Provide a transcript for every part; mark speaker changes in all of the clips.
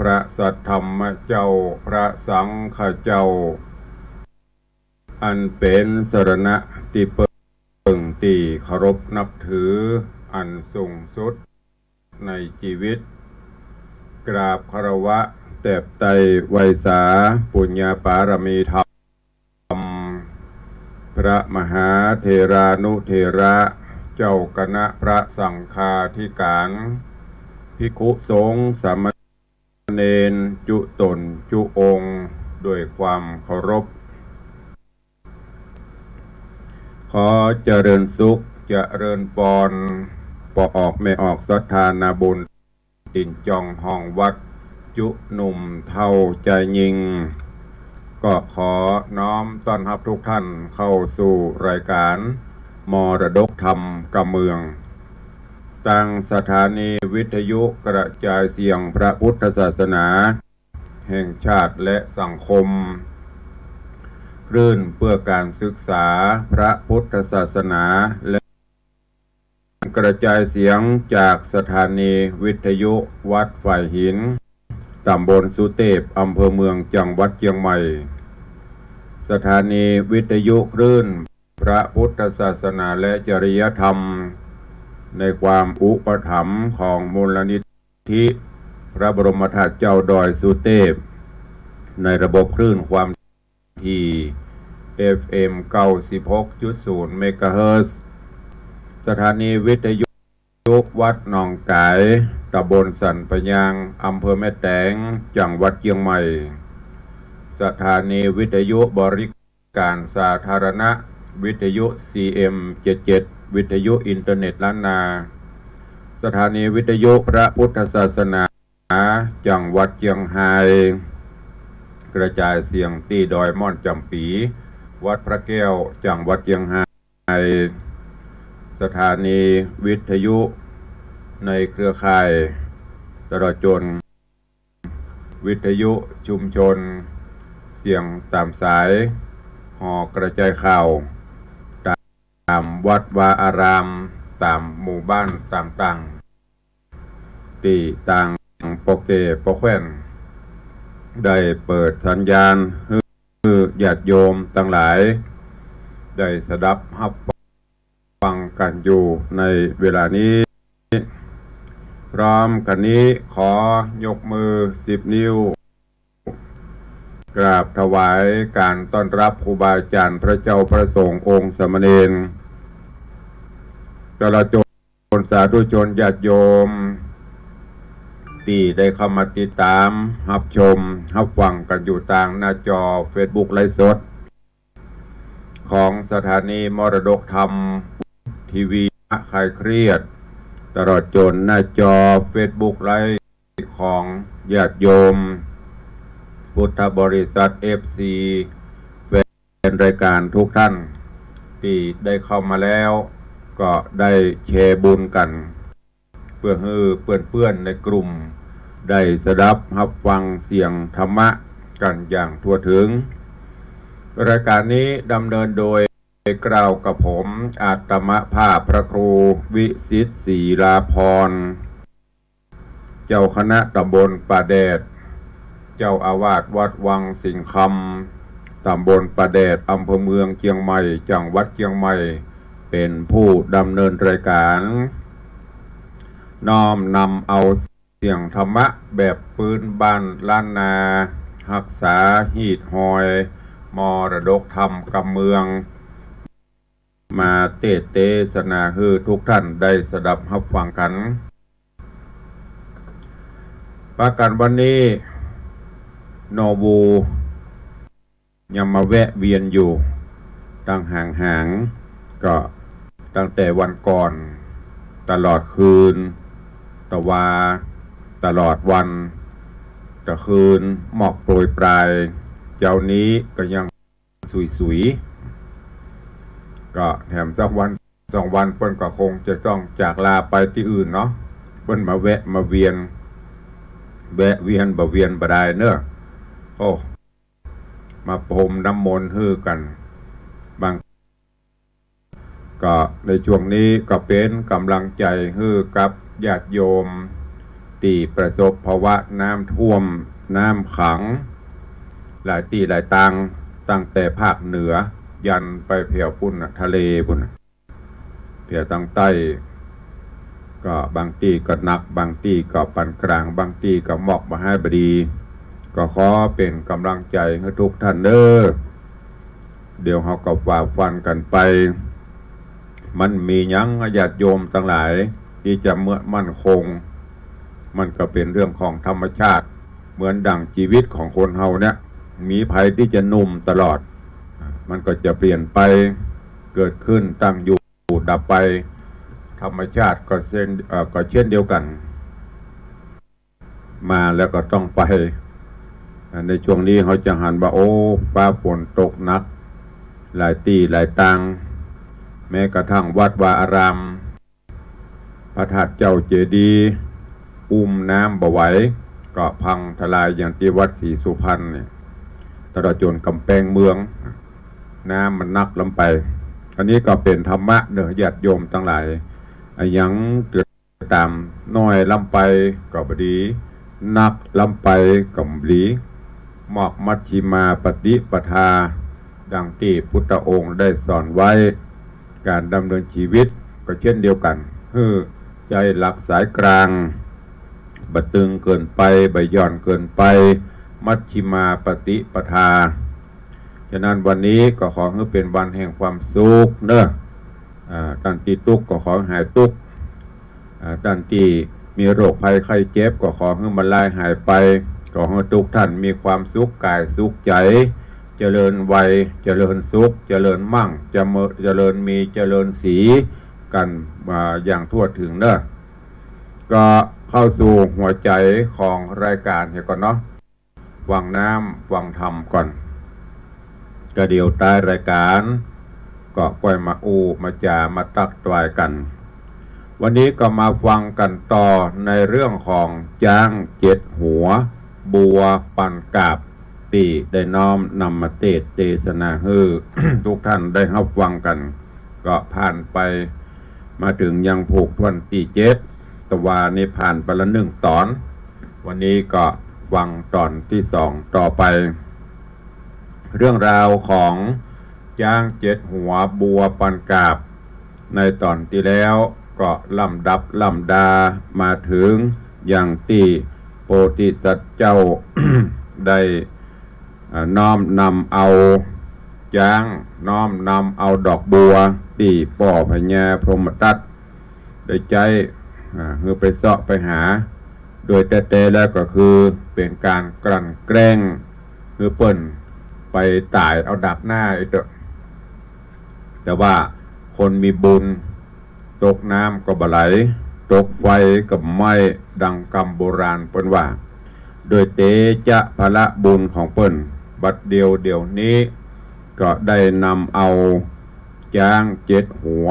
Speaker 1: พระสัทธรรมเจ้าพระสังฆเจ้าอันเป็นสรณะที่เปิ่งตีเคารพนับถืออันสูงสุดในชีวิตกราบคารวะแตบไตไวสาปุญญาปารมีธรรมพระมหาเถรานุเถระเจ้าคณะพระสังฆาธิการภิกขุสงฆ์สามเณรจุตนจุองค์ด้วยความเคารพขอเจริญสุขเจริญปอนปออกไม่ออกศรัทธานาบุญตินจองห้องวัดจุหนุ่มเท่าใจยิงก็ขอน้อมต้อนรับทุกท่านเข้าสู่รายการมรดกธรรมกำเมืองตั้งสถานีวิทยุกระจายเสียงพระพุทธศาสนาแห่งชาติและสังคมคลื่นเพื่อการศึกษาพระพุทธศาสนาและกระจายเสียงจากสถานีวิทยุวัดฝ่ายหินตำบลสุเทพอำเภอเมืองจังหวัดเชียงใหม่สถานีวิทยุคลื่นพระพุทธศาสนาและจริยธรรมในความอุปถัมภ์ของมูลนิธิพระบรมธาตุเจ้าดอยสุเทพในระบบคลื่นความถี่ FM 96.0 เมกะเฮิรตซ์สถานีวิทยุวัดหนองกายตำบลสันปะยางอำเภอแม่แตงจังหวัดเชียงใหม่สถานีวิทยุบริการสาธารณะวิทยุ CM 77วิทยุอินเทอร์เน็ตล้านนาสถานีวิทยุพระพุทธศาสนาจังหวัดเชียงรายกระจายเสียงตีดอยม่อนจำปีวัดพระแก้วจังหวัดเชียงรายสถานีวิทยุในเครือข่ายตลอดจนวิทยุชุมชนเสียงตามสายห่อกระจายข่าวตามวัดวาอารามตามหมู่บ้านต่างๆที่ต่างปกเกปกแควนได้เปิดสัญญาณให้ญาติโยมทั้งหลายได้สดับรับฟังกันอยู่ในเวลานี้พร้อมกันนี้ขอยกมือ10 นิ้วกราบถวายการต้อนรับครูบาอาจารย์พระเจ้าพระสงฆ์องค์สามเณรจราจรสาธุชนญาติโยมที่ได้เข้ามาติดตามรับชมรับฟังกันอยู่ทางหน้าจอ Facebook ไลฟ์สดของสถานีมรดกธรรมทีวีคลายเครียดตลอดจนหน้าจอ Facebook ไลฟ์ของญาติโยมพุทธบริษัท FC เป็นรายการทุกท่านที่ได้เข้ามาแล้วก็ได้แชร์บุญกันเพื่อให้เพื่อนๆในกลุ่มได้สดับรับฟังเสียงธรรมะกันอย่างทั่วถึงรายการนี้ดำเนินโดยกล่าวกับผมอาตมภาพพระครูวิสิทธิ์ศรีลาภรณ์เจ้าคณะตำบลป่าแดดเจ้าอาวาสวัดวังสิงห์คำตำบลป่าแดดอำเภอเมืองเชียงใหม่จังหวัดเชียงใหม่เป็นผู้ดำเนินรายการน้อมนำเอาเสียงธรรมะแบบพื้นบ้านล้านนารักษาหีดหอยมรดกธรรมกำเมืองมาเทศนาให้ทุกท่านได้สดับรับฟังกันประการวันนี้โนบูยังมาแวะเวียนอยู่ตั้งห่างๆก็ตั้งแต่วันก่อนตลอดคืนตะวาตลอดวันตะคืนหมอกโปรยปลายเจ้านี้ก็ยังสุยๆก็แถมสักวัน2 วันเปิ้นก็คงจะต้องจากลาไปที่อื่นเนาะเปิ้นมาแวะมาเวียนบ่เวียนบ่ได้เนอะโอ้มาพรมน้ำมนต์ฮื้อกันบางก็ในช่วงนี้ก็เป็นกำลังใจให้กับญาติโยม ที่ประสบภาวะน้ำท่วมน้ำขังหลายที่หลายตังตั้งแต่ภาคเหนือยันไปเพียวปุ่นทะเลปุ่นเพียวทางใต้ก็บางที่ก็หนักบางที่ก็ปานกลางบางที่ก็เหมาะมาให้บดีก็ขอเป็นกำลังใจให้ทุกท่านเด้อเดี๋ยวเขาก็ฝ่าฟันกันไปมันมียั้งญาติโยมทั้งหลายที่จะมั่นคงมันก็เป็นเรื่องของธรรมชาติเหมือนดั่งชีวิตของคนเฮาเนี่ยมีภัยที่จะหนุ่มตลอดมันก็จะเปลี่ยนไปเกิดขึ้นตั้งอยู่ดับไปธรรมชาติก็เช่นเดียวกันมาแล้วก็ต้องไปในช่วงนี้เขาจะหันว่าโอ้ฟ้าฝนตกหนักหลายที่หลายตังแม้กระทั่งวัดวาอารามพระธาตุเจ้าเจดีย์อุ้มน้ำบ่ไหวก็พังทลายอย่างที่วัดศรีสุพรรณเนี่ยตลอดจนกำแพงเมืองน้ำมันนักลำไปอันนี้ก็เป็นธรรมะเด้อญาติโยมทั้งหลายยังเกิดตามน้อยลำไปก็บดีนักลำไปก็บดีหมอกมัชชิมาปฏิปทาดังที่พุทธองค์ได้สอนไว้การดำเนินชีวิตก็เช่นเดียวกันคือใจหลักสายกลางบัดตึงเกินไปใบย่อนเกินไปมัชชิมาปฏิปทาฉะนั้นวันนี้ก็ขอให้เป็นวันแห่งความสุขเนอะท่านที่ทุกข์ก็ขอหายทุกข์ท่านที่มีโรคภัยไข้เจ็บก็ขอให้มันลายหายไปขอให้ทุกท่านมีความสุขกายสุขใจเจริญวัยเจริญสุขเจริญมั่งเจริญมีเจริญสีกันอย่างทั่วถึงเนอะก็เข้าสู่หัวใจของรายการเห็นก่อนเนาะวังน้ำวังธรรมก่อนก็เดี๋ยวใต้รายการก็ก้อยมามาจามาตักตวายกันวันนี้ก็มาฟังกันต่อในเรื่องของจ้างเจ็ดหัวบัวปันกาบตีได้น้อมนำมาเทศนาให้ ทุกท่านได้รับฟังกันก็ผ่านไปมาถึงยังผูกทวนตีเจ็ดตะวานี้ผ่านไปละหนึ่งตอนวันนี้ก็ฟังตอนที่สองต่อไปเรื่องราวของจ้างเจ็ดหัวบัวปันกาบในตอนที่แล้วก็ลำดับลำดามาถึงอย่างที่โพธิสัตว์เจ้า ได้น้อมนำเอาจ้างน้อมนำเอาดอกบัวที่ป่อพญาพรหมทัตได้ใจคือไปเสาะไปหาโดยแต่แล้วก็คือเป็นการกลั่นแกล้งคือเปิ้นไปตายเอาดับหน้าเถอะแต่ว่าคนมีบุญตกน้ำก็บ่ไหลตกไฟก็ไหม้ดังคำโบราณเปิ้นว่าโดยเตจะพละบุญของเปิ้นบัดเดียวนี้ก็ได้นำเอาจ้างเจ็ดหัว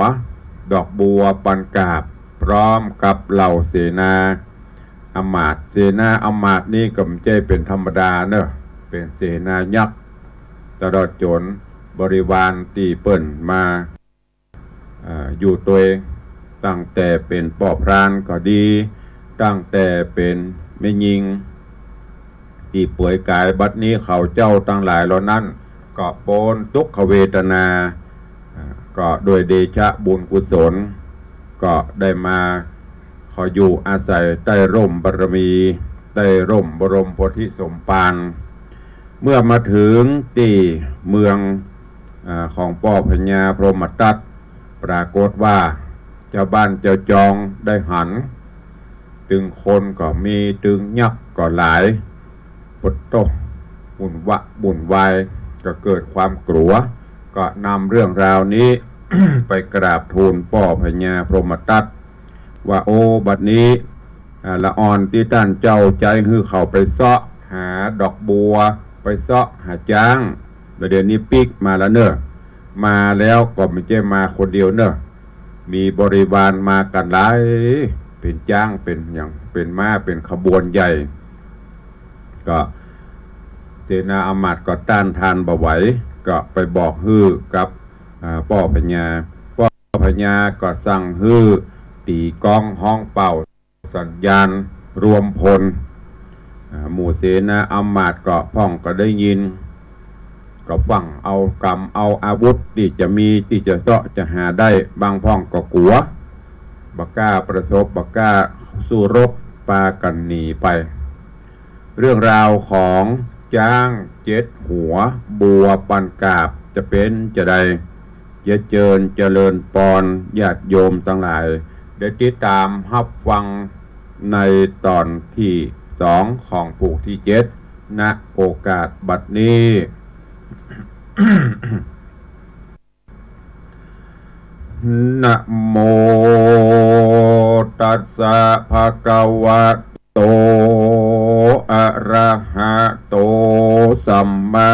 Speaker 1: ดอกบัวปันกาบพร้อมกับเหล่าเสนาอมาตย์เสนาอมาตย์นี่ก็ไม่ใช่เป็นธรรมดาเนอะเป็นเสนายักษ์ตลอดจนบริวารตีเปิ้นมาอยู่ตัวเองตั้งแต่เป็นป่อพรานก็ดีตั้งแต่เป็นแม่ยิงที่ป่วยกายบัดนี้เขาเจ้าตั้งหลายเหล่านั้นก็โปนทุกขเวทนาก็โดยเดชะบุญกุศลก็ได้มาขออยู่อาศัยใต้ร่มบารมีใต้ร่มบรมโพธิสมภารเมื่อมาถึงที่เมืองของป่อพญาพรหมทัตปรากฏว่าเจ้าบ้านเจ้าจองได้หันตึงคนก็มีตึงยักษ์ก็หลายปดโตบุ่นวายก็เกิดความกลัวก็นำเรื่องราวนี้ ไปกราบทูลป่อพญาพรหมทัตว่าโอ้บัดนี้ละอ่อนที่ท่านเจ้าใจคือเขาไปเสาะหาดอกบัวไปเสาะหาจ้างเดี๋ยวนี้ปิกมาแล้วเนอะมาแล้วก็ไม่ใช่มาคนเดียวเนอะมีบริวารมากันหลายเป็นจ้างเป็นอย่างเป็นม้าเป็นขบวนใหญ่ก็เสนาอมาตย์ก็ต้านทานบ่ไหวก็ไปบอกฮื้อกับป่อพญาก็สั่งฮื้อตีกองห้องเป่าสัญญาณ รวมพลหมู่เสนาอำมาตย์ก็พ่องก็ได้ยินก็ฟังเอากรรมเอาอาวุธที่จะมีที่จะเสาะจะหาได้บางพ่องก็กลัวบักกล้าประสบบักกล้าสู้รบปากันหนีไปเรื่องราวของจ้างเจ็ดหัวบัวปันกาบจะเป็นจะใดจะเจริญปอนญาติโยมทั้งหลายได้ติดตามรับฟังในตอนที่2ของผูกที่7ณโอกาสบัดนี้ นะโมตัสสะภะคะวะโตอะระหะโตสัมมา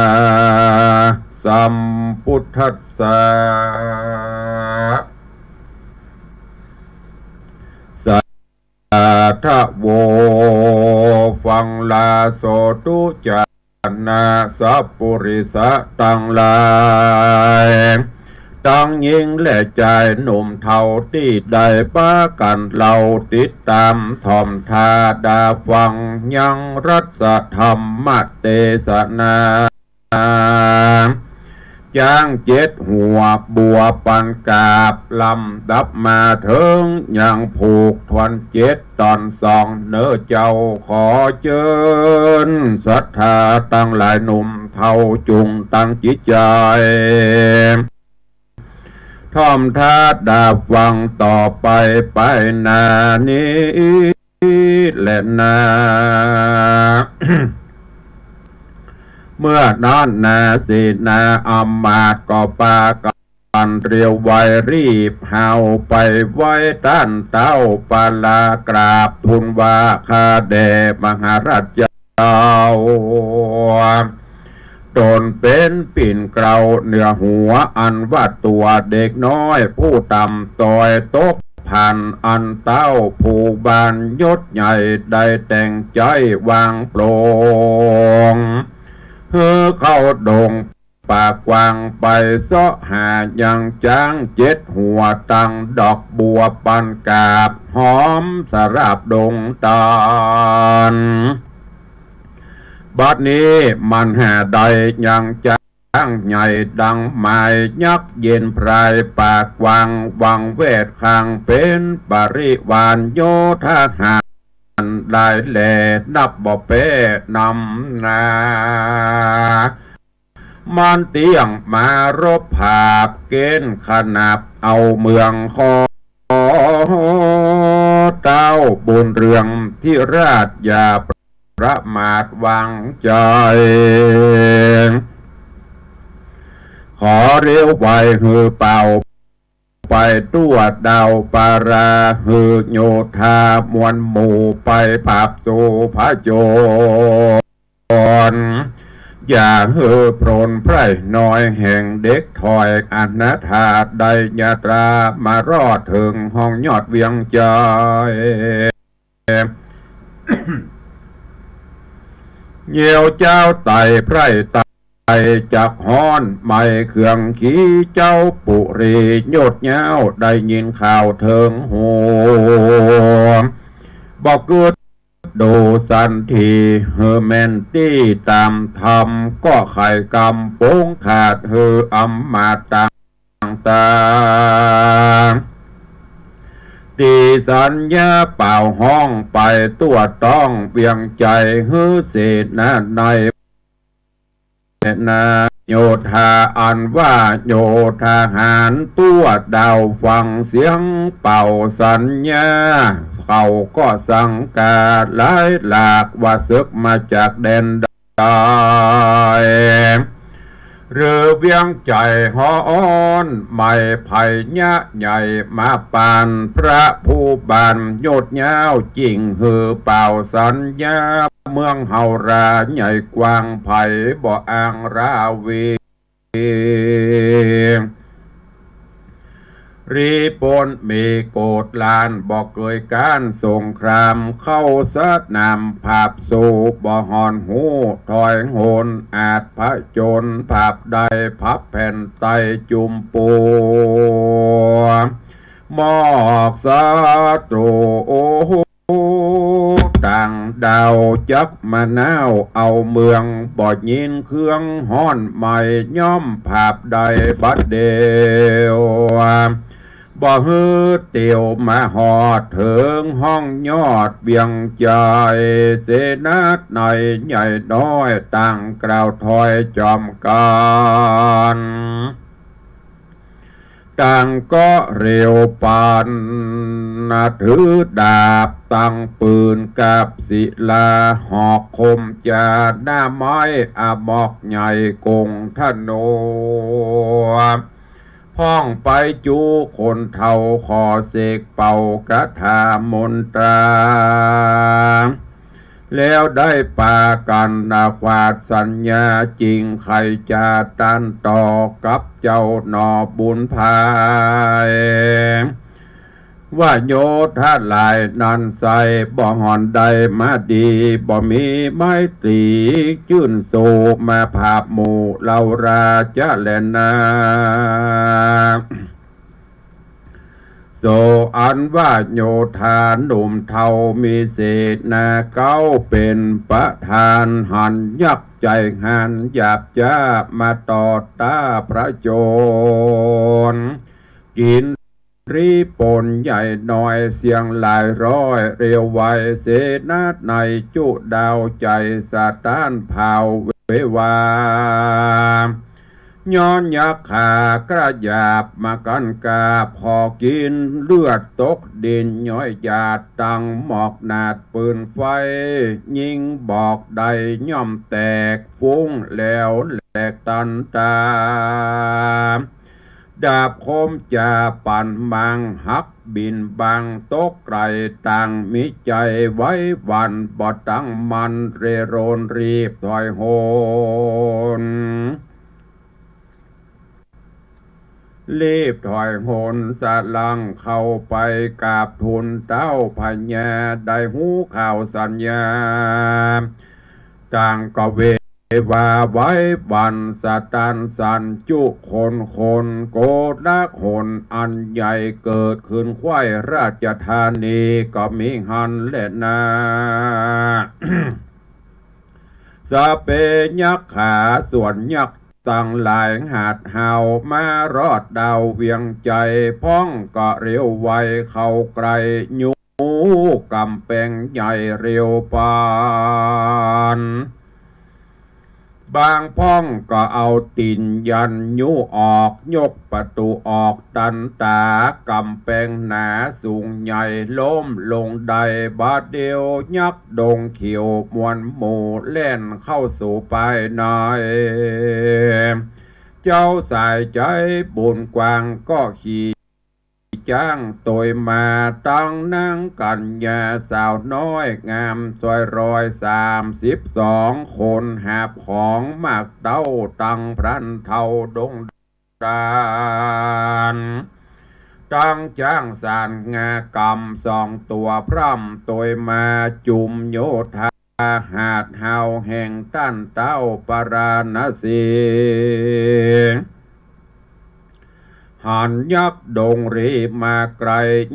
Speaker 1: สัมพุทธัสสะสัทธะโวฟังลาโสตุจานาสัพปุริสะตังหลายตั้งหญิงและชายหนุ่มเฒ่าที่ได้ปะกันเราติดตามถ่อมทาดาฟังยังรัศธรรมเทศนาจ้างเจ็ดหัวบัวปันกาบลำดับมาถึงยังผูกทวนเจ็ดตอน2เนื้อเจ้าขอเชิญศรัทธาตั้งหลายหนุ่มเฒ่าจุงตั้งจิตใจท่อมทาดาฟังต่อไปไปนานี้และนา เมื่อนอนนาสีนาอำมาตย์ก็ปากันเรียวไว้รีบเฮาไปไว้ต้านเต้าปาลากราบทูลว่าข้าแด่มหาราชเจ้าตนเป็นปิ่นเกลาเหนือหัวอันว่าตัวเด็กน้อยผู้ต่ำต้อยตกผ่านอันเต้าผู้บานยศใหญ่ได้แต่งใจวางโปร่งเข้าดงปากกวางไปเสาะหายังจ้างเจ็ดหัวตั้งดอกบัวปันกาบหอมสราบดงตาลบัดนี้มันหาใดยังจ้างใหญ่ดังไม้ยักษ์เย็นพรายปากกวางวังเวทข้างเป็นบริวารโยธาหารได้แลนับบ่เป้นำนามันเตียงมารบภาพเกณฑ์ขนาบเอาเมืองขอเต้าบุญเรืองที่ราชอย่าประมาทวางใจขอเรียวไว้หือเป่าไปตัวดาวปาราหือโยธามวลหมู่ไปภาพสู่พระโจรอย่าหือโปรนไพร่น้อยแห่งเด็กถอยอนาถาได้ยาตรามารอดถึงห้องยอดเวียงใจ เยี่ยวเจ้าไต่ไพร่ไต่จากฮ้อนไม่เครื่องขี้เจ้าปุรีโยดเย้าได้ยินข่าวเถิงหัวบอกเกิดดูสันทีเฮอแมนตี้ตามธรรมก็ไข่กำโป้งขาดเฮออำมาต่างตาตีสัญญาเป่าห้องไปตัวต้องเวียงใจฮือเศษนาในนาโยธาอันว่าโยธาหารตัวดาวฟังเสียงเป่าสัญญาเขาก็สังกาหลายหลากว่าศึกมาจากแดนใดเรือเวียงใจฮอนไม่ไผ่ยะใหญ่มาปานพระผู้บานโยดเย้าจริงหือเป่าสัญญาเมืองเฮาราใหญ่กว้างไผ่บ่อ่างราวีรีปนมีโกดลานบอกเกยการสงครามเข้าสนามภาพสู่บ่หอนหูถอยโหนอาจพระโจรภาพใดพับแผ่นไตจุมปูมอกศัตรูโอ้ต ต่างดาวจักมะนาวเอาเมืองบ่ยินเครื่องฮ้อนใหม่ย่อมภาพใดบัดเดียวบ่ฮือเตียวมาหอดถึงห้องยอดเบียงใจเสนาในใหญ่น้อยตั้งกล่าวถอยจอมการต่างก็เร็วปานถือดาบตั้งปืนกับศิลาหอกคมจาหน้าไม้อาหมอกใหญ่กงธนูพ้องไปจูคนเท่าขอเสกเป่ากระถามนตราแล้วได้ปากันนาควาดสัญญาจริงใครจะตันต่อกับเจ้าหนอบุญภายว่าโยธาหลายนันใสบ่หอนใดมาดีบ่มีไม้ตีชื่นโศกมาภาพหมู่เราราชแลนาโซอันว่าโยธาหนุ่มเทามีเศษนาเก้าเป็นประธานหันยักใจหันหยาบจ้ามาต่อตาพระโจรกินรีปนใหญ่หน่อยเสียงหลายร้อยเรียวไวเสนาในจุดาวใจสาตานเผาเววาย้อนยักษ์ขากระยาบมากันกาพอกินเลือดตกดินย้อยหยาดตังหมอกนาดปืนไฟยิงบอกใดย่อมแตกฟุ้งแล้วแหลกตันตาดาบคมจะปั่นบางหักบินบางตกไกลต่างมิใจไว้วันบ่ตั้งมันเรโรนรีบถอยโหนรีบถอยโหนสะลังเข้าไปกราบทูลเต้าพญาได้หูข่าวสัญญาต่างก็เวว่าไว้บันสตันสันจุคนโกดละหนอันใหญ่เกิดขึ้นควายราชธานีก็มีหันและนา สเปยักขาส่วนยักตั้งหลายหาดเห่ามารอดดาวเวียงใจพ้องก็เร็วไวเข้าไกลยูกำแปงใหญ่เร็วปานบางพ้องก็เอาตินยันยุออกยกประตูออกตันตากำแพงหนาสูงใหญ่ล้มลงใดบาดเดียวยักดงเขียวมวนหมู่เล่นเข้าสู่ไปในเจ้าสายใจบุญกวางก็ขี่จ้างตัวมาตั้งนั่งกันยาสาวน้อยงามซอย132คนหาบของมากเต้าตั้งพรันเท่าดงดานตั้งจ้างสารงากรรม2ตัวพร่ำตัวมาจุมโยธาหาดเฮาแห่งตั้นเต้าปราณสีหันยักษ์ดงรีมาไกล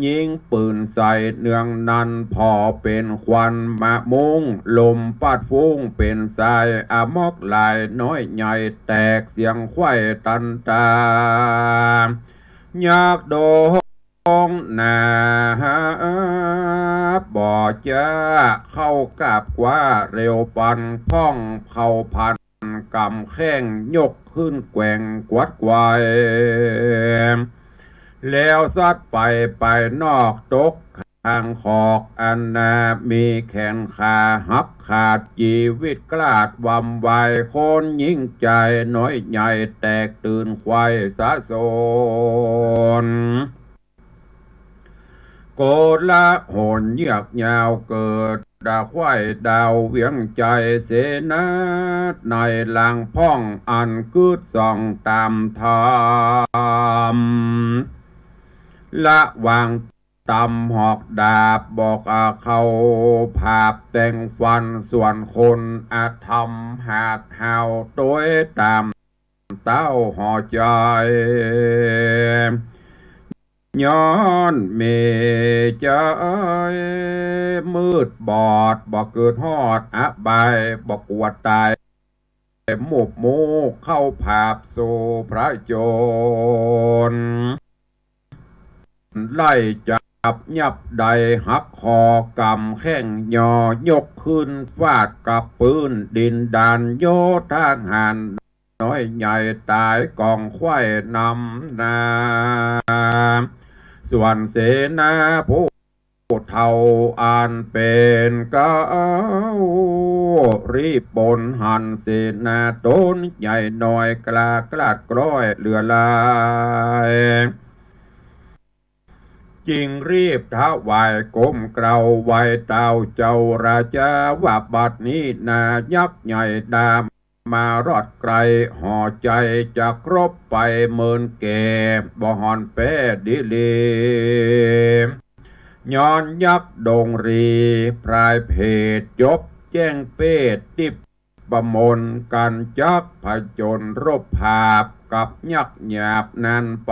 Speaker 1: ยิงปืนใส่เนืองนันพอเป็นควันมามุงลมปัดฟุ้งเป็นสายอามอกลายน้อยใหญ่แตกเสียงไข้ตันตายักษ์ดงนาบ่อจ้าเข้ากับกว่าเร็วปันพ่องเผาพันกำแข้งยกขึ้นแกว่งกวัดไกวแล้วซัดไปนอกตกข้างขอกอันนามีแขนขาหักขาดชีวิตกลาดวำวายคนยิ่งใจน้อยใหญ่แตกตื่นควายสะสนโกดละโหนเยือกยาวเกิดดาควายดาวเวียงใจเสนาในหลังพ่องอันกึดส่องตามธรรมละวางตำหอกดาบบอกเขาภาพแต่งฟันส่วนคนอาธรรมหาดเห่าตัวตามเต้าห่อใจ ย้อนเมใจมืดบอดบ่เกิดฮอดอบายบ่กวดตายหมบมูเข้าภาพโซพระโจรไล่จับยับใดหักคอกำแข้งยอยกขึ้นฟาดกับปืนดินดานโยทหารน้อยใหญ่ตายกองควายนำนาส่วนเสนาผู้เท่าอ่านเป็นเก้ารีบปนหันเสนาต้นใหญ่หน่อยกลากลาดกร้อยเหลือลายจิงรีบท้าวายก้มเกลาไว้เต้าเจ้าราชาว่าบัดนี้นายักษ์ใหญ่ดามารอดไกลห่อใจจะครบไปเมินเก็บบ่หอนแปดิเลย้อนยักษ์ดงรีพรายเพจจบแจ้งเป้ติบประมนกันจักผจญรบภาพกับยักษ์หยาบนั้นไป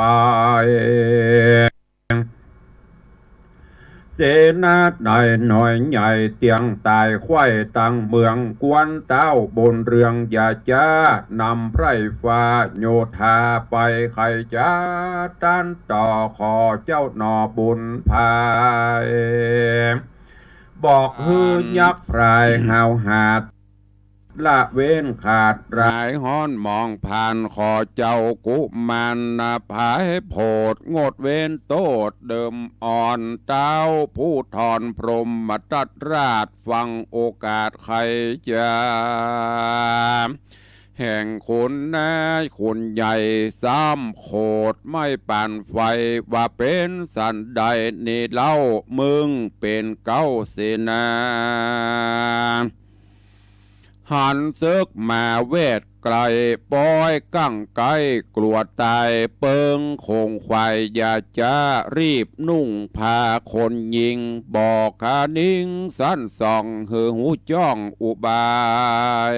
Speaker 1: เสนาใดหน่อยใหญ่เตียงตายควายตั้งเมืองกวนเต้าบนเรืองอย่าจ้านำไพรฟ้าโยธาไปไขจ้าตันต่อขอเจ้าหนอบุญภายบอกฮือยักษ์พรายหาวหาดละเว้นขาดรายห้อนมองผ่านขอเจ้ากุมันนาภายโพดงดเว้นโตดเดิมอ่อนเต้าผู้ถอนพรหมมาตัดราชฟังโอกาสใครจะแห่งคุณนายคุณใหญ่ซ้ำโคดไม่ปานไฟว่าเป็นสันใดนี่เล่ามึงเป็นเก้าเสนาหันซึกมาเวทไกลปอยกั้งไกกลัวตายเปิงคงควายอย่าจะรีบนุ่งพาคนยิงบอกขานิ่งสั้นส่องหือหูจ้องอุบาย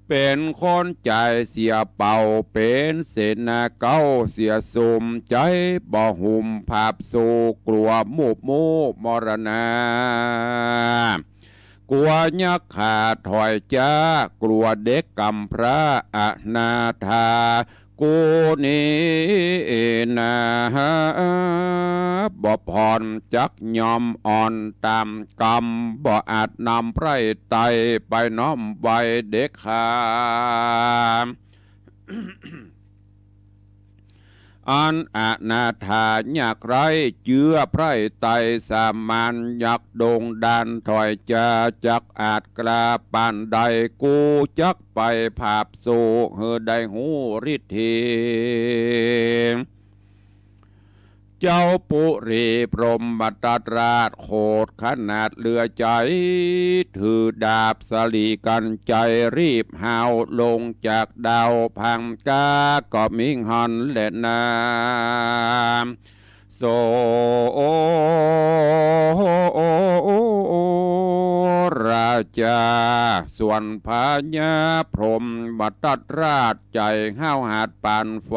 Speaker 1: เป็นคนใจเสียเป่าเป็นเสนาเก้าเสียสุมใจบ่หุ่มภาพสู่กลัวมูบมูมรณากลัวยักษ์ขาดถอยจ้ากลัวเด็กกำพระอนาถากูนี่นะบ่พรจักยอมอ่อนตามกรรมบ่อาจนำไพรไตไปน้อมไว้เด็กขาอันอนาถาอยากไรเจือไพรไตสามานอยากโด่งดันถอยจะจักอาจกลาปานใดกูจักไปภาพสู่เฮอได้หูริทีเจ้าปุรีพรหมตราชโคดขนาดเลือใจถือดาบสลีกันใจรีบหาวลงจากดาวพังกาก็มิงหันและนาโซราชาส่วนพญาพรหมตราชใจห้าวหาดปานไฟ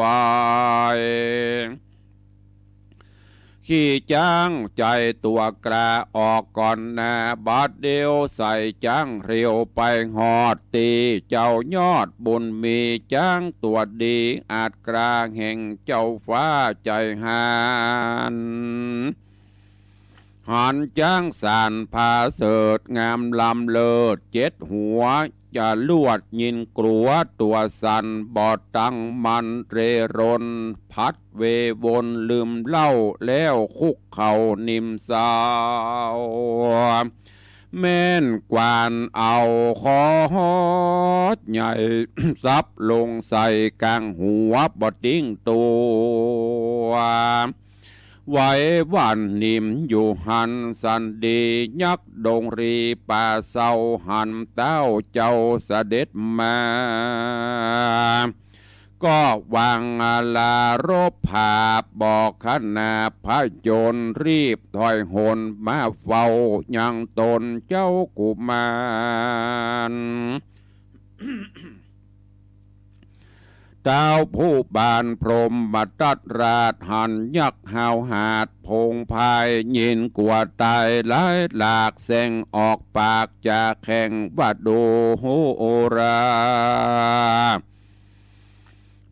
Speaker 1: ขี่จ้างใจตัวกระออกก่อนนาบาดเดียวใส่จ้างเรียวไปหอดตีเจ้ายอดบุญมีจ้างตัวดีอาจกลางแห่งเจ้าฟ้าใจหานหันจ้างสานพาเสดงามลำเลิศเจ็ดหัวจะลวดยินกลัวตัวสันบอดตั้งมันเรรนพัดเววนลืมเล่าแล้วคุกเข่านิมสาวแม่นกวานเอาคอใหญ่ ซับลงใส่กลางหัวบดดิ้งตัวไว้วันนิมอยู่หันสันดียักษ์ดงรีป่าเศร้าหันเต้าเจ้าเสด็จมาก็วางลารบภาพบอกขนาพระโจรรีบถอยหนมาเฝ้ายังตนเจ้ากุมาร
Speaker 2: เต้าผู้บานพรหมมาตัดราดหันยักหาวหาดพงพายยินกว่าตายหลายหลากแสงออกปากจากแข่งวัดดูโหรา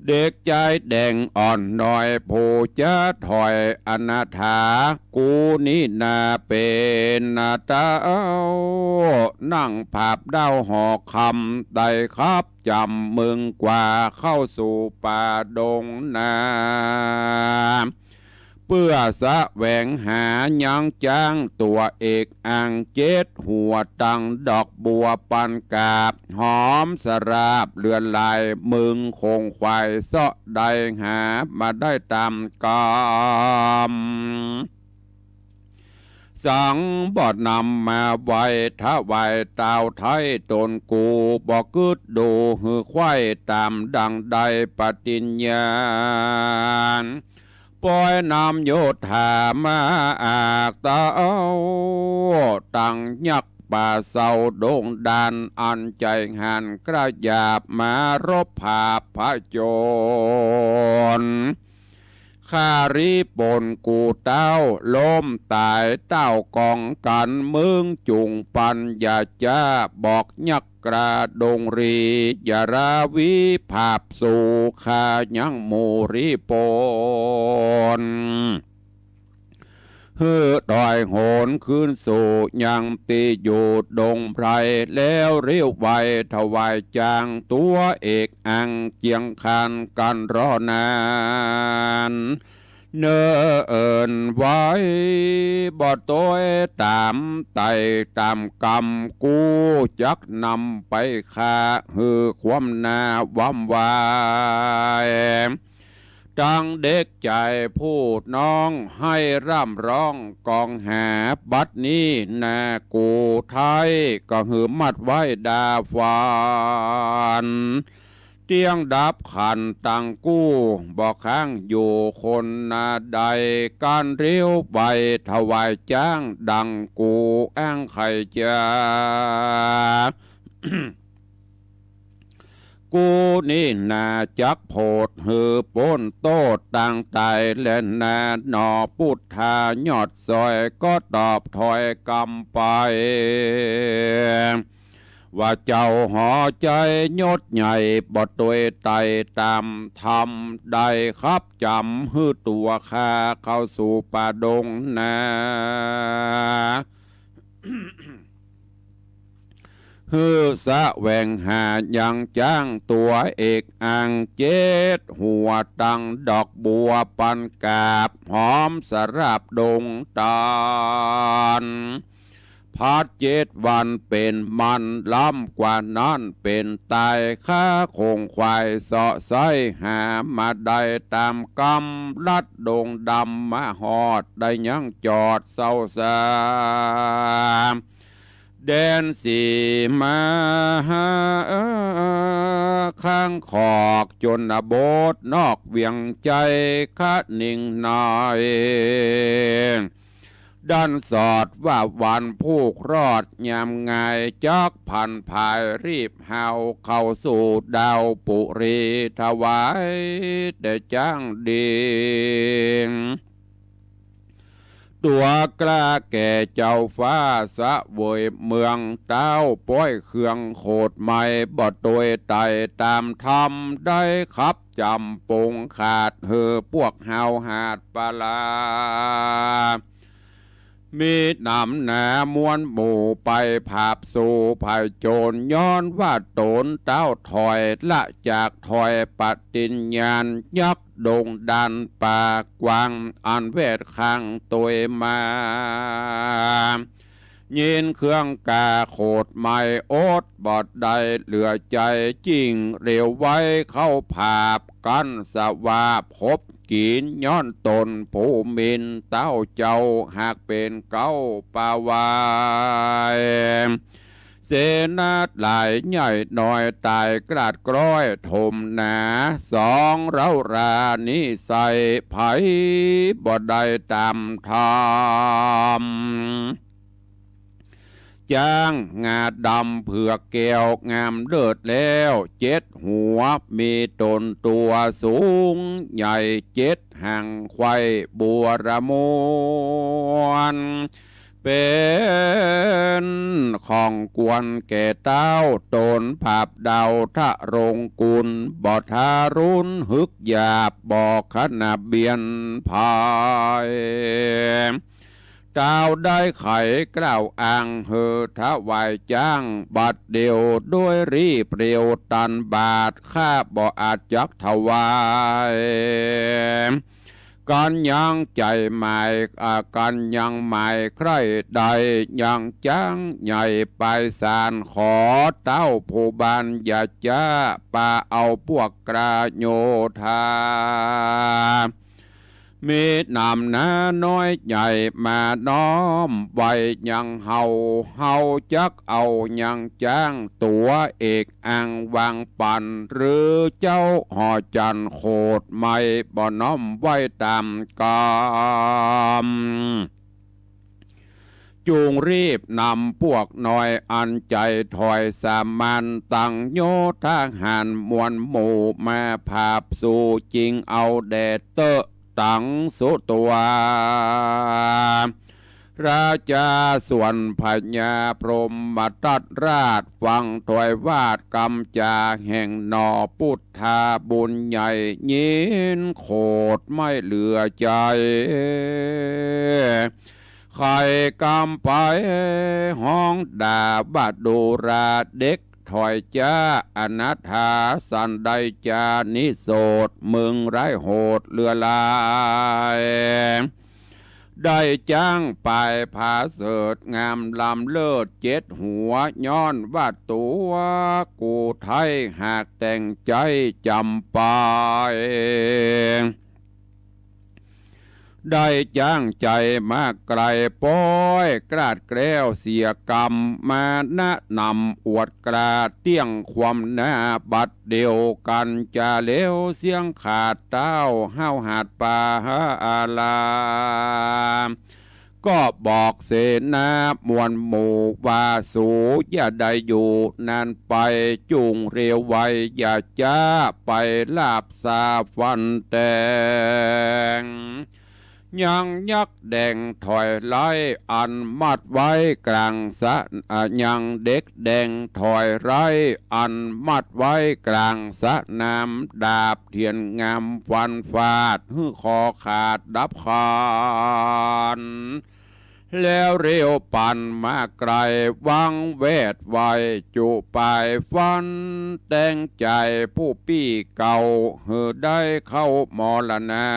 Speaker 2: เด็กใจแดงอ่อนหน่อยผู้จะถอยอนาถากูนี่นาเป็นนาตานั่งภาพดาวหอกคำได้ครับจำมึงกว่าเข้าสู่ป่าดงนาเพื่อสะแหวงหายังจ้างตัวเอกอ่างเจ็ดหัวตังดอกบัวปันกาบหอมสราบเลือนลายมึงคงควายเสาะได้หามาได้ตามกามสังบอดนำมาไว้ท้าไว้เต้าไทยตนกูบอกกึดดูหือควายตามดังใดปฏิญญาณปล่อยนำโยธามาอากเต้าตั้งยักป่าเศร้าโด่งดันอันใจหันกระยาบมารบภาพพระโจรข้ารีปนกูเต้าล้มตายเต้ากองกันมึงจุงปัญญาจ้าบอกยักกระดงรีอย่าราวิภาพสู่ข้ายังมูริปนเฮือดอยโหนขึ้นสู่ยังตีอยู่ดงไพรแล้วเรียวไวถวายจางตัวเอกอังเจียงคันกันรอนานเนิ่นไว้บ่ต้อยตามไต่ตามกรรมกูจักนำไปฆ่าฮือความนาวัมวายจังเด็กใจพูดน้องให้ร่ำร้องกองหาบัดนี้นากูไทยก็หือมัดไว้ดาฟานเตียงดับขันตังกู้บอกข้างอยู่คนนาใดการเรียวใบถวายจ้างดังกูอ้างไข่จา กูนี่นาจักโพดหือป้นโตดต่างตายและนาหนอพุทธายอดซอยก็ตอบถอยกำไปว่าเจ้าหอใจยศใหญ่บ่ตวยไตตามธรรมได้ครับจำหือตัวข้าเข้าสู่ป่าดงนาฮือสะแหวงหายังจ้างตัวเอกอ่างเจ็ดหัวตังดอกบัวปันกาบหอมสราบดงตาลพัด7 วันเป็นมันล้ำกว่านั้นเป็นตายข้าคงควายเสาะไซหามาได้ตามกำลัดดงดำมาหอดได้ยังจอดเศร้าสาแดนสีมาข้างขอกจนบดนอกเวียงใจคะนิ่งหน่อยดันสอดว่าวันผู้รอดยามไงจักพันภายรีบเฮาเข้าสู่ดาวปุรีถวายได้จ้างดีตัวกล้าแก่เจ้าฟ้าสะเวยเมืองเต้าป้อยเครื่องโคดใหม่บ่ตวยไตตามธรรมได้ครับจำปงขาดเหือพวกเฮาหาดปลามีนำหนามวนหมู่ไปภาพสู่ภายโจรย้อนว่าโตนเต้าถอยละจากถอยปฏิญญาณยักดงดันป่ากวางอันเวทข้างตัวมายินเครื่องกาโคดไม่โอดบอดใดเหลือใจจริงเร็วไว้เข้าภาพกันสวาพบกินย้อนตนผู้มินเต้าเจ้าหากเป็นเก้าปาวายเสนาหลายใหญ่หน่อยตายกราดกร้อยถมหนาสองเรารานิใส่ไผ่บ่ได้ตามธรรม จ้างงาดำเผือกแก้วงามเลิศแล้วเจ็ดหัวมีตนตัวสูงใหญ่เจ็ดหางไข่บัวระมวนเป็นของกวนแก่เต้าตนภาพดาวทะรงกุลบ่ทารุณฮึกหยาบบ่ขนาเบียนภายเจ้าได้ไขกล่าวอ้างเฮอทวายจ้างบัดเดียวด้วยรีเปรียวตันบาทข้าบ่อาจจักถวายการยังใจหมายการยังหมายใครใดยังจ้างใหญ่ไปสารขอเต้าผู้บานอย่าจ้าป่าเอาพวกกระโยธามีนำนาน้อยใหญ่มาน้อมไว้ยังเฮาจักเอายังจ้างตัวเอกอังวางปันหรือเจ้าหอจันโคดไม่บ่น้อมไว้ตามกามจูงรีบนำพวกน้อยอันใจถอยสามัญตั้งโยทหารมวลหมู่มาภาพสู่จริงเอาแดดเตอะตังสุตัวราชาส่วนพญาพรหมตัดราชฟังถวยวาดกำจาแห่งนอพุทธาบุญใหญ่ยินโคตรไม่เหลือใจใครกำไปห้องด่าบาดูราเด็กถอยจ้าอนาถาสันใดจานิโสดมึงไร้โหดเลือลายได้จ้างไปผาเสดงามลำเลิศเจ็ดหัวย้อนว่าตัวกูไทยหากแต่งใจจำไปได้จ้างใจมากไกลป้อยกราดแกล้วเสียกรรมมาแนะนำอวดกราดเตี้ยงความหน้าบัดเดียวกันจะเลี้ยวเสียงขาดเต้าห้าวหาดป่าฮาอาลาก็บอกเสนามวลหมู่ว่าสูอย่าได้อยู่นานไปจุงเรียวไว้อย่าจ้าไปลาบซาฟันแตงยังยักแดงถอยไล่อันมัดไว้กลางสะยังเด็กแดงถอยไล่อันมัดไว้กลางสะน้ำดาบเทียนงามฟันฟาดหื้อคอขาดดับคานแล้วเรียวปั่นมาไกลวังเวทไว้จุปลายฟันแต่งใจผู้ปี้เก่าเหือได้เข้ามรณา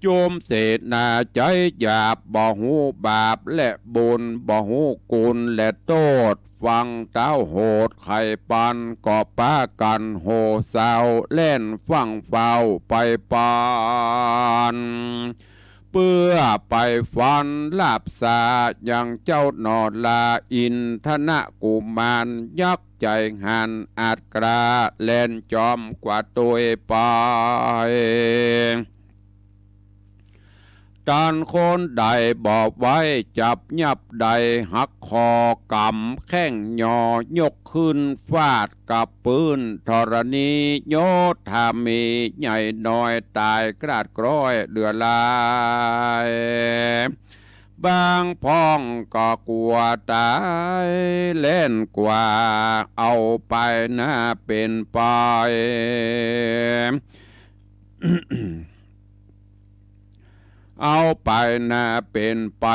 Speaker 2: โจมเศษนาใจหยาบบ่หูบาปและบุญบ่หูกุลและโทษฟังเต้าโหดไข่ปันก่อป้ากันโหสาวเล่นฟังเฝ้าไปปานเพื่อไปฟันลาบสาอย่างเจ้านอลาอินทนะกุมารยักษ์ใจหันอาจกราแล่นจอมกว่าตัวไปการคนใดบอกไว้จับยับใดหักคอกำแข้งยอยกขึ้นฟาดกับปืนธรณีโยธามีใหญ่น้อยตายกราดกร้อยเดือลายบางพ้องก็กลัวตายเล่นกว่าเอาไปหน้าเป็นไป เอาไปนาเป็นไป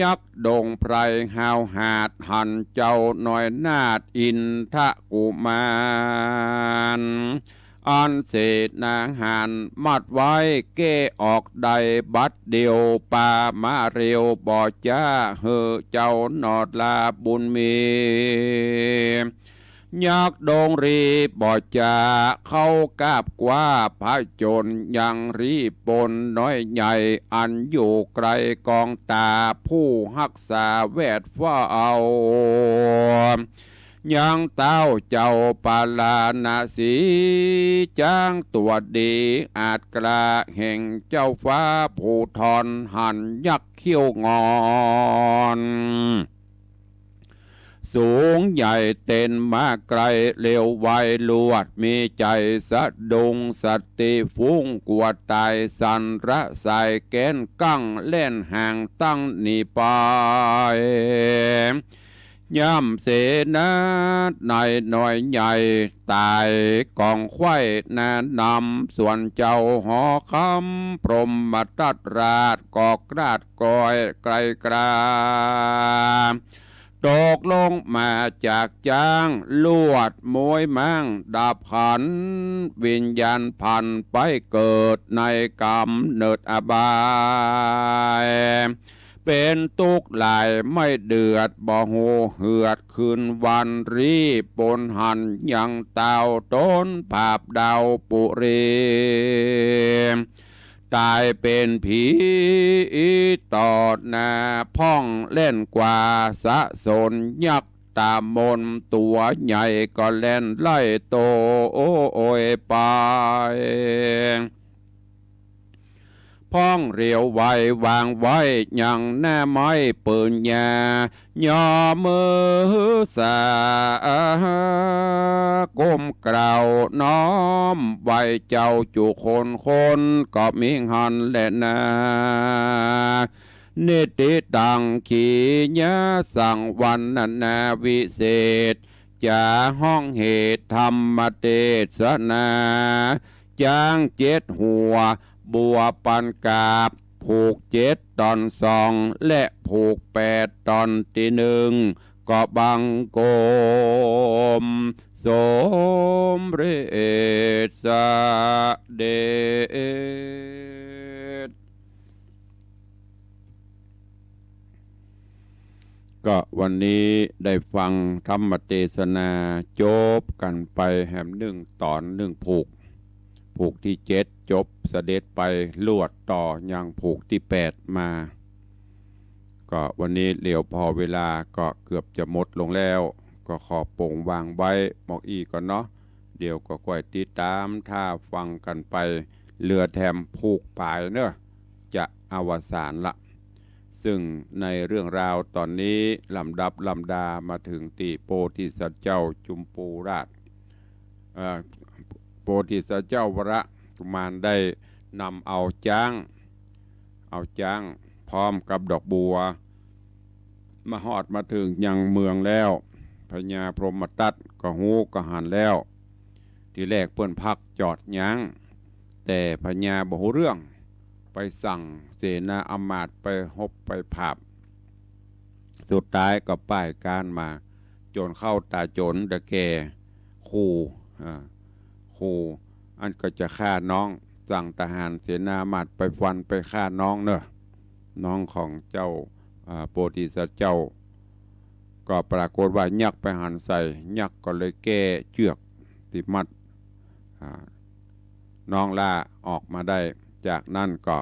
Speaker 2: ยักดงไพรหาวหาดหันเจ้าหน่อยนาดอินทะกุมารอันเศษนาหานมัดไว้เก้ออกใดบัดเดียวป่ามาเร็วบ่จ้าเฮอเจ้านอดลาบุญมียักดงรีบ่จาเข้ากาบกว่าพระจนยังรีปนน้อยใหญ่อันอยู่ไกลกองตาผู้รักษาแวดฟ้าเอา ยังเต้าเจ้าปาลานาสีจ้างตัวดีอาจกล้าแห่งเจ้าฟ้าผู้ทอนหันยักษ์เขี้ยวงอนสูงใหญ่เต้นมาไกลเร็วไวลวดมีใจสะดุงสติฟุ้งกวดตายสันระสายแกนกั้งเล่นห่างตั้งนีไปย่ำเสนาในหน่อยใหญ่ตายกองไข่นานำส่วนเจ้าหอคำพรหมตัดราชกอกราดกอยไกลกราตกลงมาจากจ้างลวดมวยมั่งดาบหันวิญญาณพันไปเกิดในกรรมเนิดอบายเป็นตุกหลายไม่เดือดบ่หูเหือดคืนวันรีปนหันยังเต่าต้นภาพดาวปุรีตายเป็นผีต่อหน้าพ่องเล่นกว่าสะสนยักษ์ตามมนตัวใหญ่ก็เล่นไล่โตโอยไปพ้องเรียวไว้วางไว้ยังแน่ไม้ปืนยาย่อมือสาก้มกล่าวน้อมไว้เจ้าจุคนก็มิหันและนานิติตังขีญาสั่งวันนาวิเศษจะห้องเหตุธรรมเทศนาจ้าง7 หัวบัวปันกาบผูก7 ตอน2และผูก8 ตอนที่1ก็บังโกมสมเรศเดชก็วันนี้ได้ฟังธรรมเทศนาจบกันไปแหม1 ตอน 1 ผูกที่7จบเสด็จไปลวดต่อยังผูกที่8มาก็วันนี้เหลียวพอเวลาก็เกือบจะหมดลงแล้วก็ขอโป่งวางไว้หมอกอีก่อนเนาะเดี๋ยวก็ค่อยติดตามถ้าฟังกันไปเรือแถมผูกปลายเนอะจะอวสานละซึ่งในเรื่องราวตอนนี้ลำดับลำดามาถึงตีโพธิสัตว์เจ้าจุมปูราชโพธิสัตว์เจ้าวระกุมารได้นำเอาจ้างพร้อมกับดอกบัวมาหอดมาถึงยังเมืองแล้วพญาพรหมทัตก็หูก็หันแล้วที่แรกเปิ้นพักจอดยั้งแต่พญาบ่ฮู้เรื่องไปสั่งเสนาอำมาตย์ไปฮบไปผับสุดท้ายก็ป้ายการมาโจรเข้าตาโจรตะแก่ขู่อันก็จะฆ่าน้องสั่งทหารเสนาอำมาตย์ไปฟันไปฆ่าน้องเนอะน้องของเจ้าโพธิสัตว์เจ้าก็ปรากฏว่ายักษ์ไปหันใส่ยักษ์ก็เลยแก้เชือกติดมัดน้องล่าออกมาได้จากนั้นก็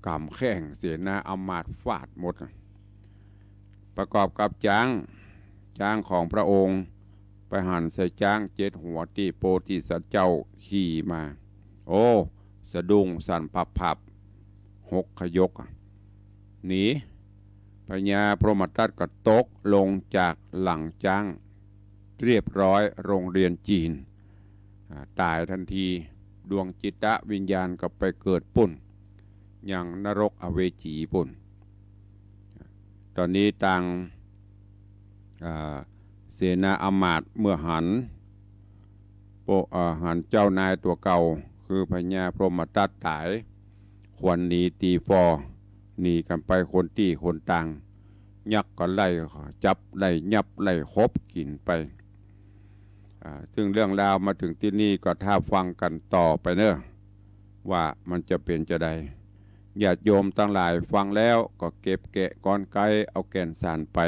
Speaker 2: กำแข้งเสนาอำมาตย์ฟาดหมดประกอบกับจ้างของพระองค์ไปหันใส่จ้าง7 หัวที่โพธิสัตว์เจ้าขี่มาโอ้สะดุ้งสั่นผับหกขยกหนีพญาพรหมทัตก็ตกลงจากหลังจ้างเรียบร้อยโรงเรียนจีนตายทันทีดวงจิตวิญญาณก็ไปเกิดปุ่นอย่างนรกอเวจีปุ่นตอนนี้ต่างเสนาอำมาตย์เมื่อหันเจ้านายตัวเก่าคือพญาพรหมทัตตายควรหนีตีฟอหนีกันไปคนตีคนต่างยักษ์ก็ไล่จับไล่ยับไล่คบกินไปซึ่งเรื่องราวมาถึงที่นี่ก็ถ้าฟังกันต่อไปเนอะว่ามันจะเป็นจะใดญาติโยมตั้งหลายฟังแล้วก็เก็บแกะก้อนไก่เอาแก่นสารไป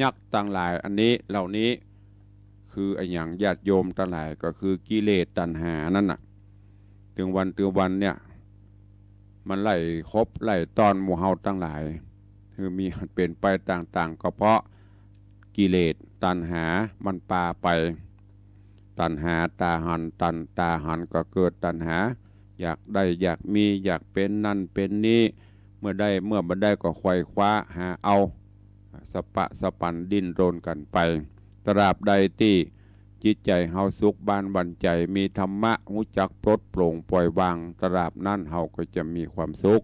Speaker 2: ยักษ์ตั้งหลายอันนี้เหล่านี้คือไอ้อย่างญาติโยมตั้งหลายก็คือกิเลสตัณหานั่นน่ะถึงวันเนี่ยมันไล่คบไล่ตอนหมู่เฮาตั้งหลายคือมีเป็นไปต่างๆก็เพราะกิเลส ตัณหามันปาไปตัณหาตาหันตาหันก็เกิดตัณหาอยากได้อยากมีอยากเป็นนั่นเป็นนี้เมื่อบัดได้ก็ไขว่คว้าหาเอาสปะสปันดิ้นรนกันไปตราบใดที่จิตใจเฮาสุขบานบันใจมีธรรมะหูจักปลดโปร่งปล่อยวางตราบนั้นเฮาก็จะมีความสุข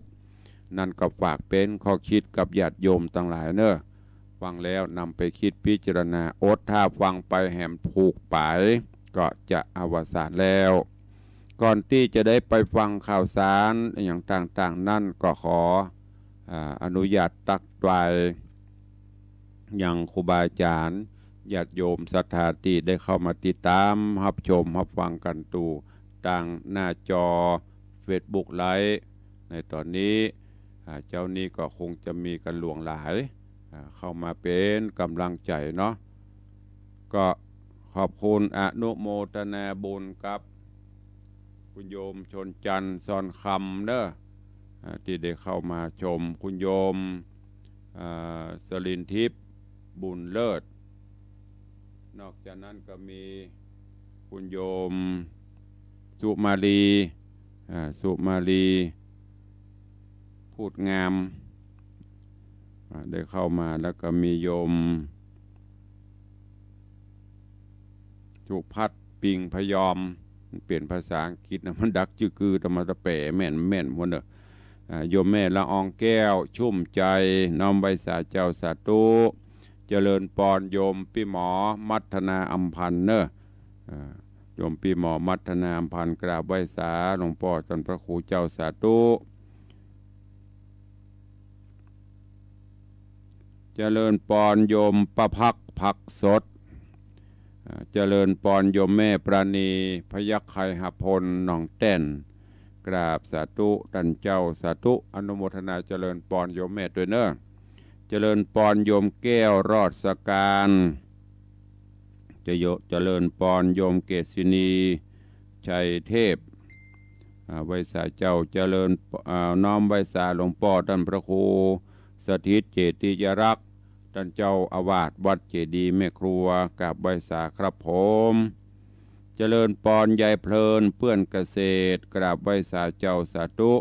Speaker 2: นั่นก็ฝากเป็นข้อคิดกับญาติโยมทั้งหลายเนอะฟังแล้วนำไปคิดพิจารณาอดถ้าฟังไปแหมผูกปายก็จะอวสานแล้วก่อนที่จะได้ไปฟังข่าวสารอย่างต่างๆนั่นก็ขออนุญาตตักไว้อย่างครูบาอาจารย์ญาติโยมศรัทธาที่ได้เข้ามาติดตามรับชมรับฟังกันตูต่างหน้าจอ Facebook ไลฟ์ในตอนนี้เจ้านี้ก็คงจะมีกันหลวงหลายเข้ามาเป็นกำลังใจเนาะก็ขอบคุณอนุโมทนาบุญกับคุณโยมชนจันทร์ซอนคำเด้อที่ได้เข้ามาชมคุณโยมสลินทิพย์บุญเลิศนอกจากนั้นก็มีคุณโยมสุมาลีพูดงามได้เข้ามาแล้วก็มีโยมสุพัฒน์ปิงพยอมเปลี่ยนภาษาอังกฤษนะมันดักจือคือธรรมะตะเป๋แม่นหมดเนอะโยมแม่ละอองแก้วชุ่มใจน้อมใบสาเจ้าสาธุเจริญปอนโยมพี่หมอมัทนาอัมพันธ์เนอะโยมพี่หมอมัทนาอัมพันธ์กราบไหว้สาหลวงพ่อท่านพระครูเจ้าสาธุเจริญปอนโยมประพักผักสดเจริญปอนโยมแม่ปราณีพยัคฆ์ไคหพลหนองแต้นกราบสาธุท่านเจ้าสาธุอนุโมทนาเจริญปอนโยมแม่ด้วยเนอะเจริญปอนโยมแก้วรอดสการเจริญปอนโยมเกษินีชัยเทพไวสาเจ้าเจริญน้อมไวสาหลวงพ่อท่านพระครูสถิตเจติยรักษ์ท่านเจ้าอาวาสวัดเจดีย์แม่ครัวกับไวสาครับผมเจริญปอนยายเพลินเพื่อนเกษตรกราบไวสาเจ้าสาธุ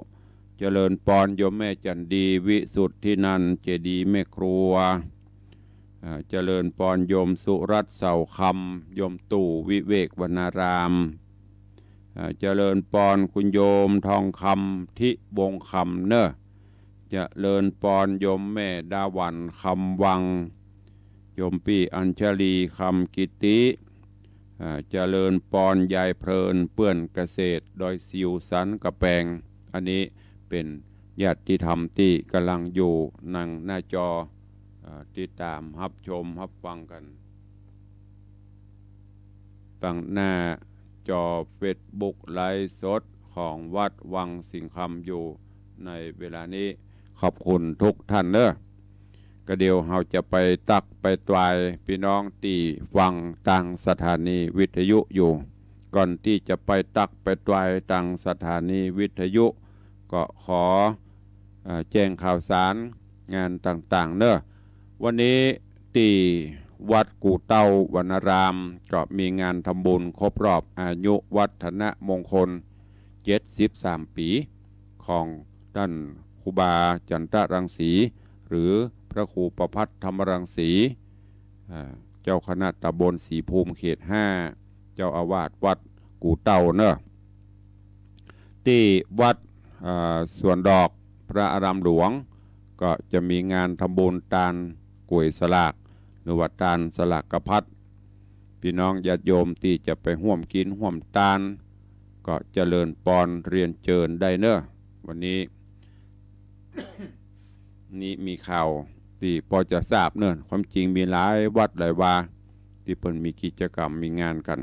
Speaker 2: เจริญปอนโยมแม่จันดีวิสุทธินันเจดีย์แม่ครัวเจริญปอนโยมสุรัตน์เสาคำโยมตู่วิเวกวรรณารามเจริญปอนคุณโยมทองคำทิวงคำเนอะเจริญปอนโยมแม่ดาวันคำวังโยมพี่อัญชลีคำกิติเจริญปอนยายเพลินเปื้อนเกษตรโดยสิวสันกระแปงอันนี้เป็นญาติธรรมที่กำลังอยู่นั่งหน้าจอติดตามรับชมรับฟังกันตั้งหน้าจอเฟซบุ๊กไลฟ์สดของวัดวังสิงคำอยู่ในเวลานี้ขอบคุณทุกท่านเนอะก็เดี๋ยวเราจะไปตักไปตวายพี่น้องที่ฟังต่างสถานีวิทยุอยู่ก่อนที่จะไปตักไปตวายต่างสถานีวิทยุก็ขอแจ้งข่าวสารงานต่างๆเนอะวันนี้ที่วัดกู่เต้าวนารามก็มีงานทำบุญครบรอบอายุวัฒนมงคล73 ปีของท่านครูบาจันทรังสีหรือพระครูประภัตธรรมรังสีเจ้าคณะตำบลศรีภูมิเขต 5เจ้าอาวาสวัดกู่เต้าเนอะที่วัดสวนดอกพระอารามหลวงก็จะมีงานทำบุญตาลกล้วยสลากหรือว่าตาลสลากกระพัดพี่น้องญาติโยมที่จะไปห่วมกินห่วมตาลก็เจริญปอนเรียนเจิญได้เนอะวันนี้ นี่มีข่าวที่พอจะทราบเนอะความจริงมีหลายวัดหลายวาที่เพิ่นมีกิจกรรมมีงานกัน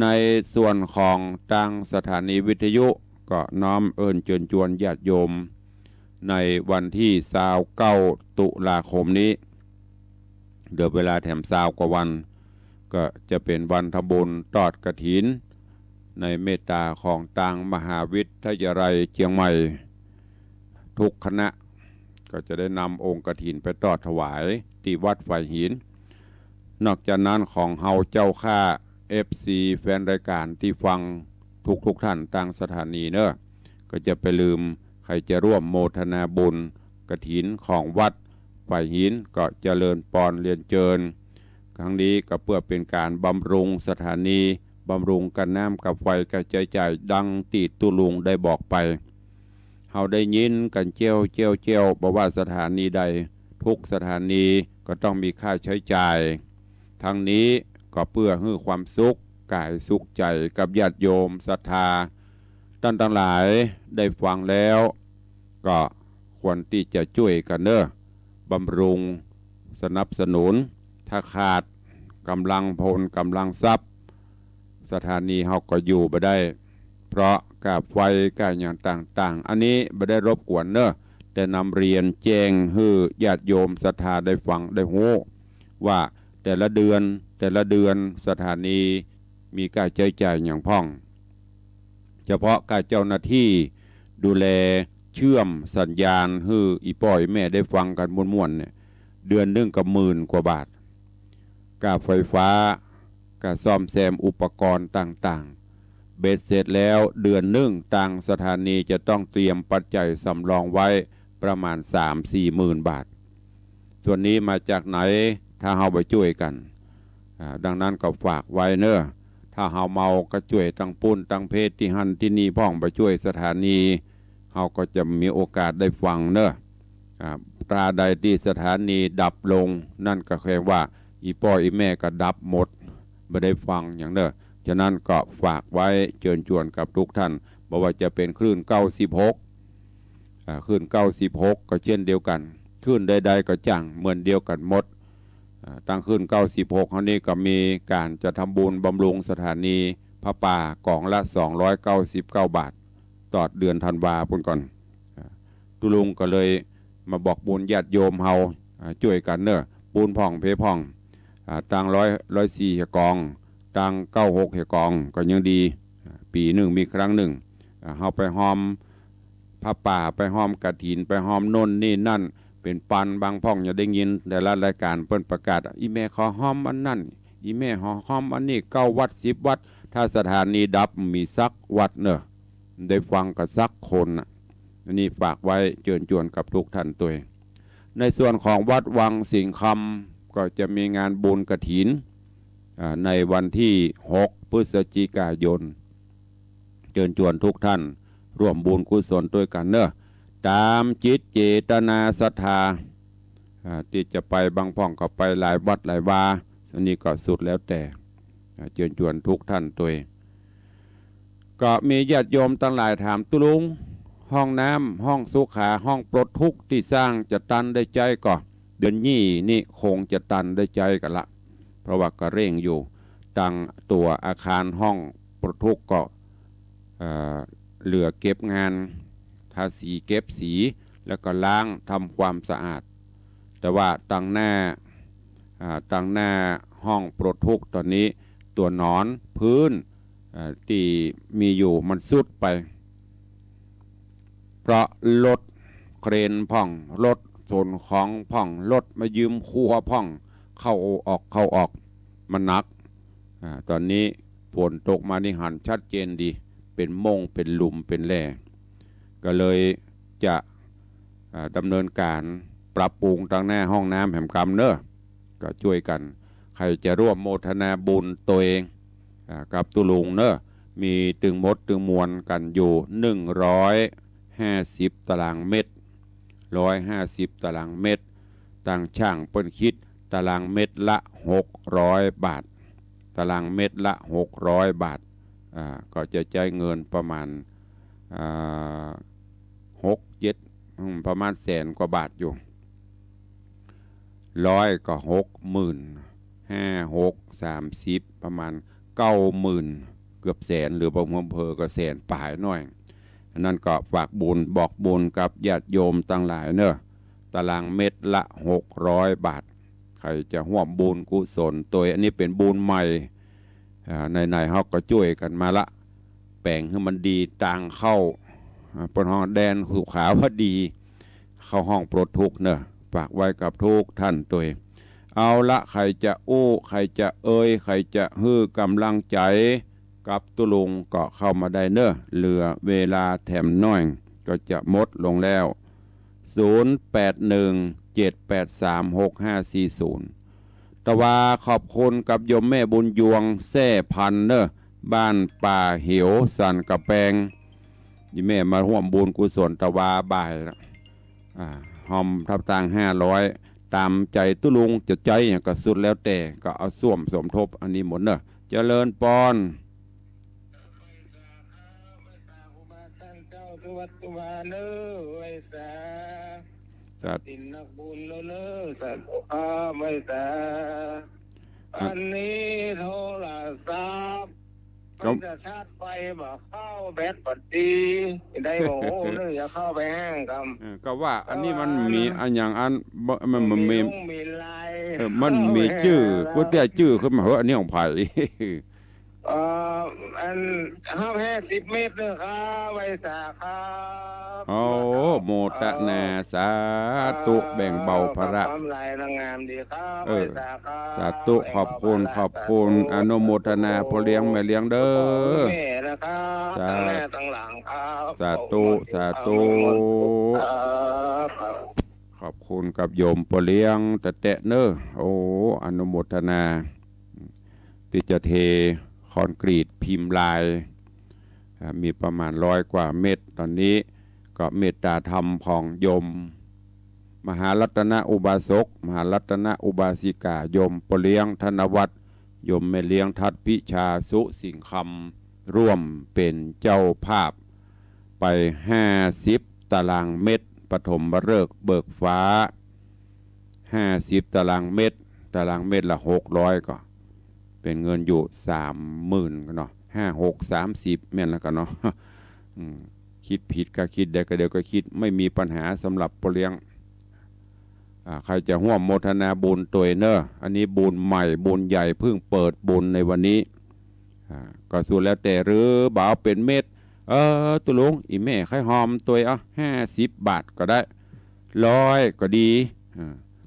Speaker 2: ในส่วนของต่างสถานีวิทยุก็น้อมเอิญเชิญชวนญาติโยมในวันที่29 ตุลาคมนี้เดือเวลาแถม20 กว่าวันก็จะเป็นวันทำบุญทอดกฐินในเมตตาของต่างมหาวิทยาลัยเชียงใหม่ทุกคณะก็จะได้นำองค์กฐินไปทอดถวายที่วัดฝ่ายหิน นอกจากนั้นของเฮาเจ้าค่า FC แฟนรายการที่ฟังทุกท่านต่างสถานีเนอะก็จะไปลืมใครจะร่วมโมทนาบุญกฐินของวัดฝ่ายหินก็เจริญปอนเรียนเจิญครั้งนี้ก็เพื่อเป็นการบำรุงสถานีบำรุงกันน้ำกับไฟกระจายจ่ายดังตีตุลุงได้บอกไปเฮาได้ยินกันเจียวบอกว่าสถานีใดทุกสถานีก็ต้องมีค่าใช้จ่ายทั้งนี้ก็เพื่อให้ความสุขกายสุขใจกับญาติโยมศรัทธาท่านทั้งหลายได้ฟังแล้วก็ควรที่จะช่วยกันเนอะบำรุงสนับสนุนถ้าขาดกำลังพลกำลังทรัพย์สถานีเฮาก็อยู่บ่ได้ เพราะกาบไฟกาอย่างต่างๆอันนี้บ่ได้รบกวนเนอะแต่นำเรียนแจ้งให้ญาติโยมศรัทธาได้ฟังได้รู้ว่าแต่ละเดือนสถานีมีการใช้จ่ายอย่างพ่องเฉพาะการเจ้าหน้าที่ดูแลเชื่อมสัญญาณให้อีป่อยแม่ได้ฟังกันม่วนๆเนี่ยเดือนนึงก็10,000 กว่าบาทกาไฟฟ้าการซ่อมแซมอุปกรณ์ต่างๆเบ็ดเสร็จแล้วเดือนนึงต่างสถานีจะต้องเตรียมปัจจัยสำรองไว้ประมาณ 3-4 หมื่นบาทส่วนนี้มาจากไหนถ้าเฮาไปช่วยกันดังนั้นก็ฝากไว้เนอะถ้าเฮาเมาก็ช่วยตั้งปุ้นตั้งเพศที่หันที่นี่พ่องไปช่วยสถานีเฮาก็จะมีโอกาสได้ฟังเนอะตราใดที่สถานีดับลงนั่นก็แค่ว่าอีพ่ออีแม่ก็ดับหมดไม่ได้ฟังอย่างเนอะฉะนั้นก็ฝากไว้เชิญชวนกับทุกท่านบอกว่าจะเป็นคลื่น96คลื่น96ก็เช่นเดียวกันคลื่นใดๆก็จังเหมือนเดียวกันหมดตั้งขึ้น96เขานี้ก็มีการจะทำบุญบำรุงสถานีพระป่ากล่องละ299 บาทต่อเดือนธันวาพุ่นก่อนตุลุงก็เลยมาบอกบุญญาติโยมเฮาช่วยกันเนอะบุญพ่องเพพ่องตั้ง104เฮกองตั้ง96เฮกองก็ยังดีปีหนึ่งมีครั้งหนึ่งเฮาไปหอมพระป่าไปหอมกฐินไปหอมโน่นนี่นั่นเป็นปันบางพ่องอย่าได้ยินแต่ละรายการเปิ้นประกาศอีแม่ขอหอมอันนั่นอีแม่ขอหอมอันนี้9 วัด10 วัดถ้าสถานีดับมีสักวัดเนอะได้ฟังกับสักคนอันนี้ฝากไว้เชิญชวนกับทุกท่านตัวในส่วนของวัดวังสิงห์คำก็จะมีงานบุญกฐินในวันที่6 พฤศจิกายนเชิญชวนทุกท่านร่วมบุญกุศลด้วยกันเนอะตามจิตเจตนาศรัทธาที่จะไปบางพ่องก็ไปหลายวัดหลายวาอันนี้ก็สุดแล้วแต่เชิญชวนทุกท่านตัวก็มีญาติโยมตั้งหลายถามตุลุงห้องน้ำห้องสุขาห้องปลดทุกข์ที่สร้างจะตันได้ใจก่อเดือนนี่คงจะตันได้ใจกันละเพราะว่าก็เร่งอยู่ตั้งตัวอาคารห้องปลดทุกข์ก็เหลือเก็บงานทาสีเก็บสีแล้วก็ล้างทำความสะอาดแต่ว่าตั้งหน้าห้องปลดทุกข์ตอนนี้ตัวหนอนพื้นที่มีอยู่มันสุดไปเพราะรถเครนพ่องรถส่วนของพ่องรถมายืมครัวพ่องเข้าออกมันหนักตอนนี้ฝนตกมานี่หันชัดเจนดีเป็นมงเป็นหลุมเป็นแร่ก็เลยจะดำเนินการปรับปรุงตั้งหน้าห้องน้ำแห่งกรรมเนอะก็ช่วยกันใครจะร่วมโมทนาบุญตัวเองกับตุลุงเนอะมีตึงมดตึงมวลกันอยู่150 ตารางเมตร150 ตารางเมตรตั้งช่างเปิ้นคิดตารางเมตรละ600 บาทตารางเมตรละ600 บาทก็จะใช้เงินประมาณ6-7ประมาณ100,000 กว่าบาทอยู่100 ก็ 60,000 5-6-30ประมาณ 90,000 เกือบแสนหรือบางอำเภอก็แสนปลายหน่อยนั่นก็ฝากบุญบอกบุญกับญาติโยมตั้งหลายเนอะตารางเมตรละ600 บาทใครจะร่วมบุญกุศลตัวอันนี้เป็นบุญใหม่ในเฮาก็ช่วยกันมาละแปลงให้มันดีต่างเข้าปนห้องแดนสุขาพอดีเข้าห้องปลดทุกข์เนอะฝากไว้กับทุกท่านตัว เอาละใครจะอู้ใครจะเอ่ยใครจะฮื้อกำลังใจกับตุลุงก็เข้ามาได้เนอะเหลือเวลาแถมน้อยก็จะหมดลงแล้ว0817836540ตะวาขอบคุณกับโยมแม่บุญยวงแซ่พันเนอะบ้านป่าเหวสันกระแปงยี่แม่มาร่วมบุญกุศลตะวาบ่ายละหอมทับตัง500ตามใจตุลุงจะใจก็สุดแล้วแต่ก็เอาส่วมสมทบอันนี้หมดเนอะเจริญปอนสัตว์
Speaker 3: สินนักบุญเลิศสัตว์ไม่แต่อันนี้โทรศัพท์มันจะชาร์จไฟบ่เข้าแบตปฏิได้บอกโอ้เนื้อเข้าไปแห้งกัน
Speaker 2: ก็ว่าอันนี้มันมีอันอย่างอันมันมี
Speaker 3: ลาย
Speaker 2: มันมีชื่อกูแต่ชื่อขึ้นมาเหอะอันนี้ของไผ่
Speaker 3: อัน50 เมตรเด้อครับไว้สาครับ
Speaker 2: โอ้โมตนาสาธุแบ่งเบาภาระสาธุขอบคุณอนุโมทนาพ่อเลี้ยงแม่เลี้ยงเด้อสาธุขอบคุณกับโยมพ่อเลี้ยงแต่แตะเนอโอ้อนุโมทนาที่จะเทคอนกรีตพิมพ์ลายมีประมาณ100 กว่าเม็ดตอนนี้ก็เมตตาธรรมของโยมมหารัตนอุบาสกมหารัตนอุบาสิกาโยมปเลี้ยงธนวัฒน์โยมแม่เลี้ยงทัดพิชาสุสิงคำร่วมเป็นเจ้าภาพไป50 ตารางเมตรปฐมฤกษ์เบิกฟ้า50 ตารางเมตรละ600ก็เป็นเงินอยู่30,000กันเนาะ5630แม่นแล้วกันเนาะคิดผิดก็คิดได้ก็เดี๋ยวก็คิดไม่มีปัญหาสำหรับพ่อเลี้ยงใครจะร่วมโมทนาบุญตัวเนอะอันนี้บุญใหม่บุญใหญ่เพิ่งเปิดบุญในวันนี้ก็สุดแล้วแต่หรือบ่าวเป็นเม็ดตุลุงอีแม่ใครหอมตัว50 บาทก็ได้100ก็ดี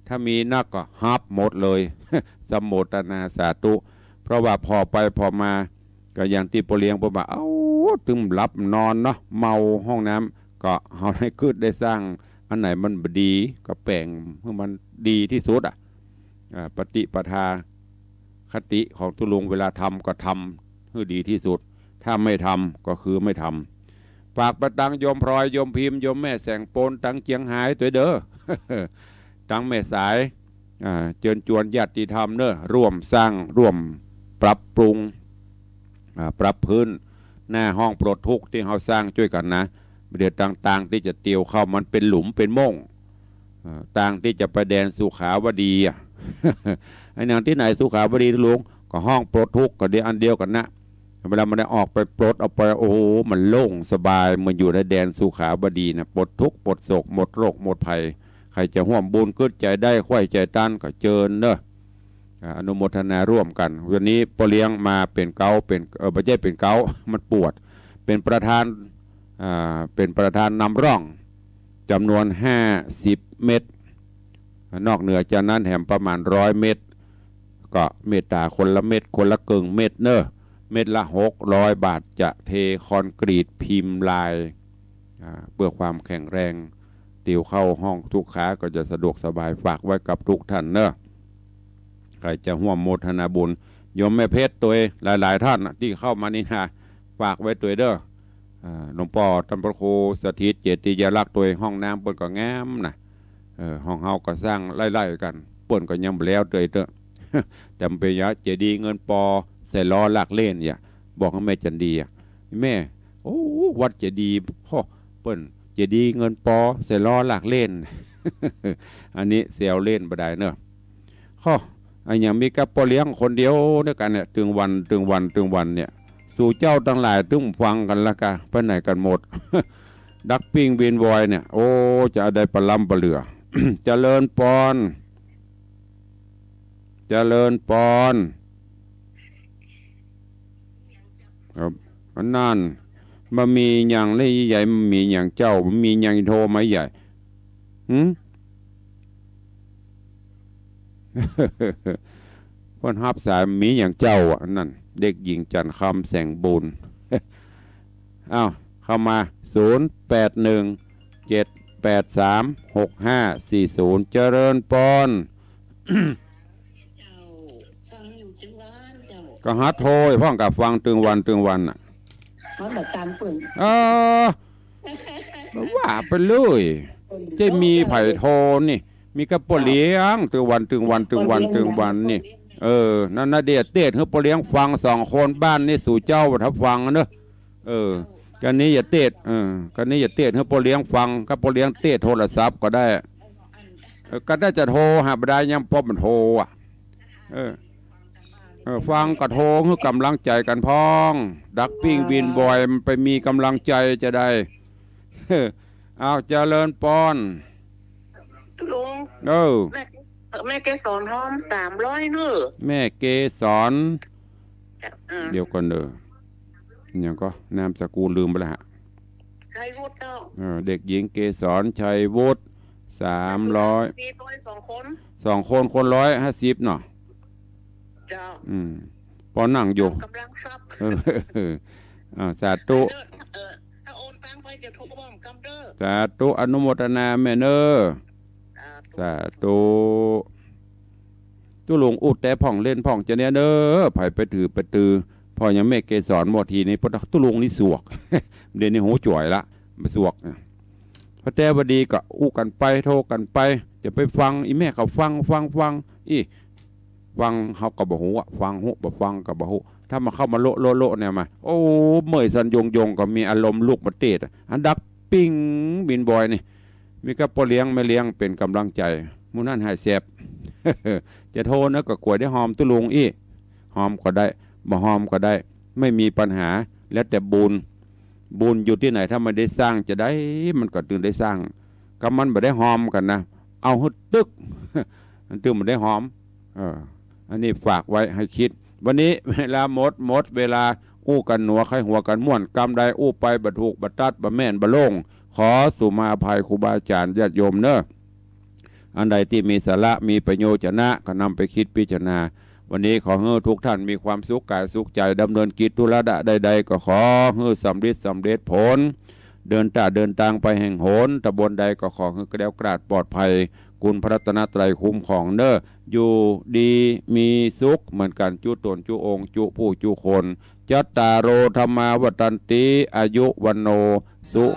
Speaker 2: ถ้ามีนักก็ฮับหมดเลยสมโมทนาสาธุเพราะว่าพอไปพอมาก็อย่างที่พ่อเลี้ยงบอกว่าตึงหลับนอนเนาะเมาห้องน้ำก็เอาให้คืดได้สร้างอันไหนมันดีก็แปลงเพื่อมันดีที่สุดปฏิปทาคติของตุลุงเวลาทำก็ทำให้ดีที่สุดถ้าไม่ทำก็คือไม่ทำฝากประตังโยมพลอยโยมพิมพ์โยมแม่แสงโปนตังเจียงหายตัวเด้อ ตังแม่สายเชิญชวนญาติธรรมเนอะร่วมสร้างร่วมปรับปรุงปรับพื้นหน้าห้องปลดทุกข์ที่เราสร้างช่วยกันนะเดี๋ยวต่างๆที่จะเตียวเข้ามันเป็นหลุมเป็นม่งต่างที่จะไปแดนสุขาวดีไอ้นางที่ไหนสุขาวดีลุงก็ห้องปลดทุกข์ก็เดียวอันเดียวกันนะเวลามันได้ออกไปปลดเอาไปโอ้โหมันโล่งสบายมันอยู่ในแดนสุขาวดีนะปลดทุกข์ปลดโศกหมดโรคหมดภัยใครจะห่วมบุญกึศใจได้ค่อยใจตันก็เจิญเนอะอนุโมทนาร่วมกันวันนี้พ่อเลี้ยงมาเป็นเกาเป็นไม่ใช่เป็นเกามันปวดเป็นประธานนำร่องจำนวน50 เม็ดนอกเหนือจากนั้นแถมประมาณ100 เม็ดก็เมตตาคนละเม็ดคนละกึ่งเม็ดเนอะเม็ดละ600 บาทจะเทคอนกรีตพิมพ์ลายเพื่อความแข็งแรงติวเข้าห้องทุกขาก็จะสะดวกสบายฝากไว้กับทุกท่านเนอะใครจะร่วมโมทนาบุญโยมแม่เพชรตัวหลายๆท่านที่เข้ามานี่นะฝากไว้ตัวเด้อหลวงพ่อท่านพระครูสถิตเจติยลักษณ์ตัวห้องน้ำเปิ่นก็งามนะห้องเฮาก็สร้างไล่ๆกันเปิ่นก็ยังแล้วตัวเด้อแต่เปียะเจดีเงินปอใส่ล้อลากเล่นอย่าบอกให้แม่จันดีแม่โอ้วัดเจดีพ่อเปิ่นเจดีเงินปอใส่ล้อลากเล่น อันนี้เสียวเล่นบ่ได้เนอะข้ออันอย่างมีกับพ่อเลี้ยงคนเดียวด้วยกันเนี่ยถึงวันเนี่ยสู่เจ้าทั้งหลายตึ้งฟังกันละกันไปไหนกันหมด ดักปิ้งเวียนวอยเนี่ยโอ้จะได้ปลำปลาเหลือ เจริญปอนครับนั่นมันมีอย่างเล่ยใหญ่มันมีอย่างเจ้ามันมีอย่างโทไหมใหญ่ เพิ่นรับสายมีอย่างเจ้าอ่ะนั่นเด็กหญิงจันทร์คำแสงบุญ อ้าวเข้ามา0817836540เจริญปอน
Speaker 4: เจ้าฟังอยู่จังหวัดเจ้า
Speaker 2: ก็ฮัดโทยพ่องกับฟังตึงวันน่ะ
Speaker 4: เขาแบบตามเปิ่น
Speaker 2: เออว่าไปเลยจะมีไผ่โทนี่ มีกระปอเลี้ยงตึงวันนี่ นั่นนะเดียเตดเฮือปอเลี้ยงฟัง2คนบ้านนี่สู่เจ้าถ้าฟังเนอะกันนี้อย่าเตดกันนี้อย่าเตดเฮือปอเลี้ยงฟังก็ปอเลี้ยงเตดโทรศัพท์ก็ได้ก็ได้จะโทรหาบ่ได้ยังป้อมันโทรอ่ะฟังก็โทรเพื่อกำลังใจกันพ้องดักปิ้งวินบอยมันไปมีกำลังใจจะได้ เอาเจริญปอน
Speaker 4: ลุงแม่แกสอนหอม300เนอะ
Speaker 2: แม่เกสรเดี๋ยวก่อนยังก็นามสกุลลืมไปแล้วฮะ
Speaker 4: ใช้วุฒิเจ้า
Speaker 2: เด็กหญิงเกสรชัยวุฒิ300
Speaker 4: มีตัว2 คน
Speaker 2: 2 คนคน150เนาะ
Speaker 4: เจ้า
Speaker 2: ปอนั่งอยู่
Speaker 4: กำลังทรัพย์
Speaker 2: สาธุ
Speaker 4: ถ้าโอนตังไปจะโทรบ้อมกำเด้อ
Speaker 2: สาธุอนุโมทนาแม่เนอสาธุตุลุงอุดแต่พ่องเล่นพ่องจะเนี่ยเด้อไผไปถือไปตือพอยังแม่เกสรหมดทีนี้พอตุลุงนี่สวก เดี๋ยวนี้หูจ่วยละมาสวกพระแต่บดีก็อู้กันไปโทรกันไปจะไปฟังอีแม่เขาฟังอีฟังเขาก็บ่ฮู้ฟังฮู้บ่ฟังก็บ่ฮู้ถ้ามาเข้ามาโลเนี่ยมาโอ้เมื่อยสันยงก็มีอารมณ์ลูกมาเตดอันดักปิ้งบินบอยนี่มีกับพ่อเลี้ยงแม่เลี้ยงเป็นกำลังใจมูนั่นหายแสบ จะโทรนะก็กลัวได้หอมตุลุงอีหอมก็ได้บ่หอมก็ได้ไม่มีปัญหาแล้วแต่บุญอยู่ที่ไหนถ้ามันได้สร้างจะได้มันก็ตื่นได้สร้างก็มันบ่ได้หอมกันนะเอาหึดตึก มันตื่นมันได้หอมอันนี้ฝากไว้ให้คิดวันนี้เวลาหมดเวลาอู้กันหนัวใครหัวกันม่วนกรรมใดอู้ไปบัดถูกบัดตัดบัดแม่นบัดโล่งขอสุมาอภัยครูบาอาจารย์ญาติโยมเนอะอันใดที่มีสาระมีประโยชน์ก็นำไปคิดพิจารณาวันนี้ขอให้ทุกท่านมีความสุขกายสุขใจดำเนินกิจธุระใดๆก็ขอให้สำเร็จผลเดินทางไปแห่งโหนตำบลใดก็ขอให้แกล้วกราดปลอดภัยคุณพระรัตนตรัยคุ้มของเนอะอยู่ดีมีสุขเหมือนกันจุตนจุองค์จุผู้จุคนจัตตารโอธรรมาวัตันติอายุวันโนสุข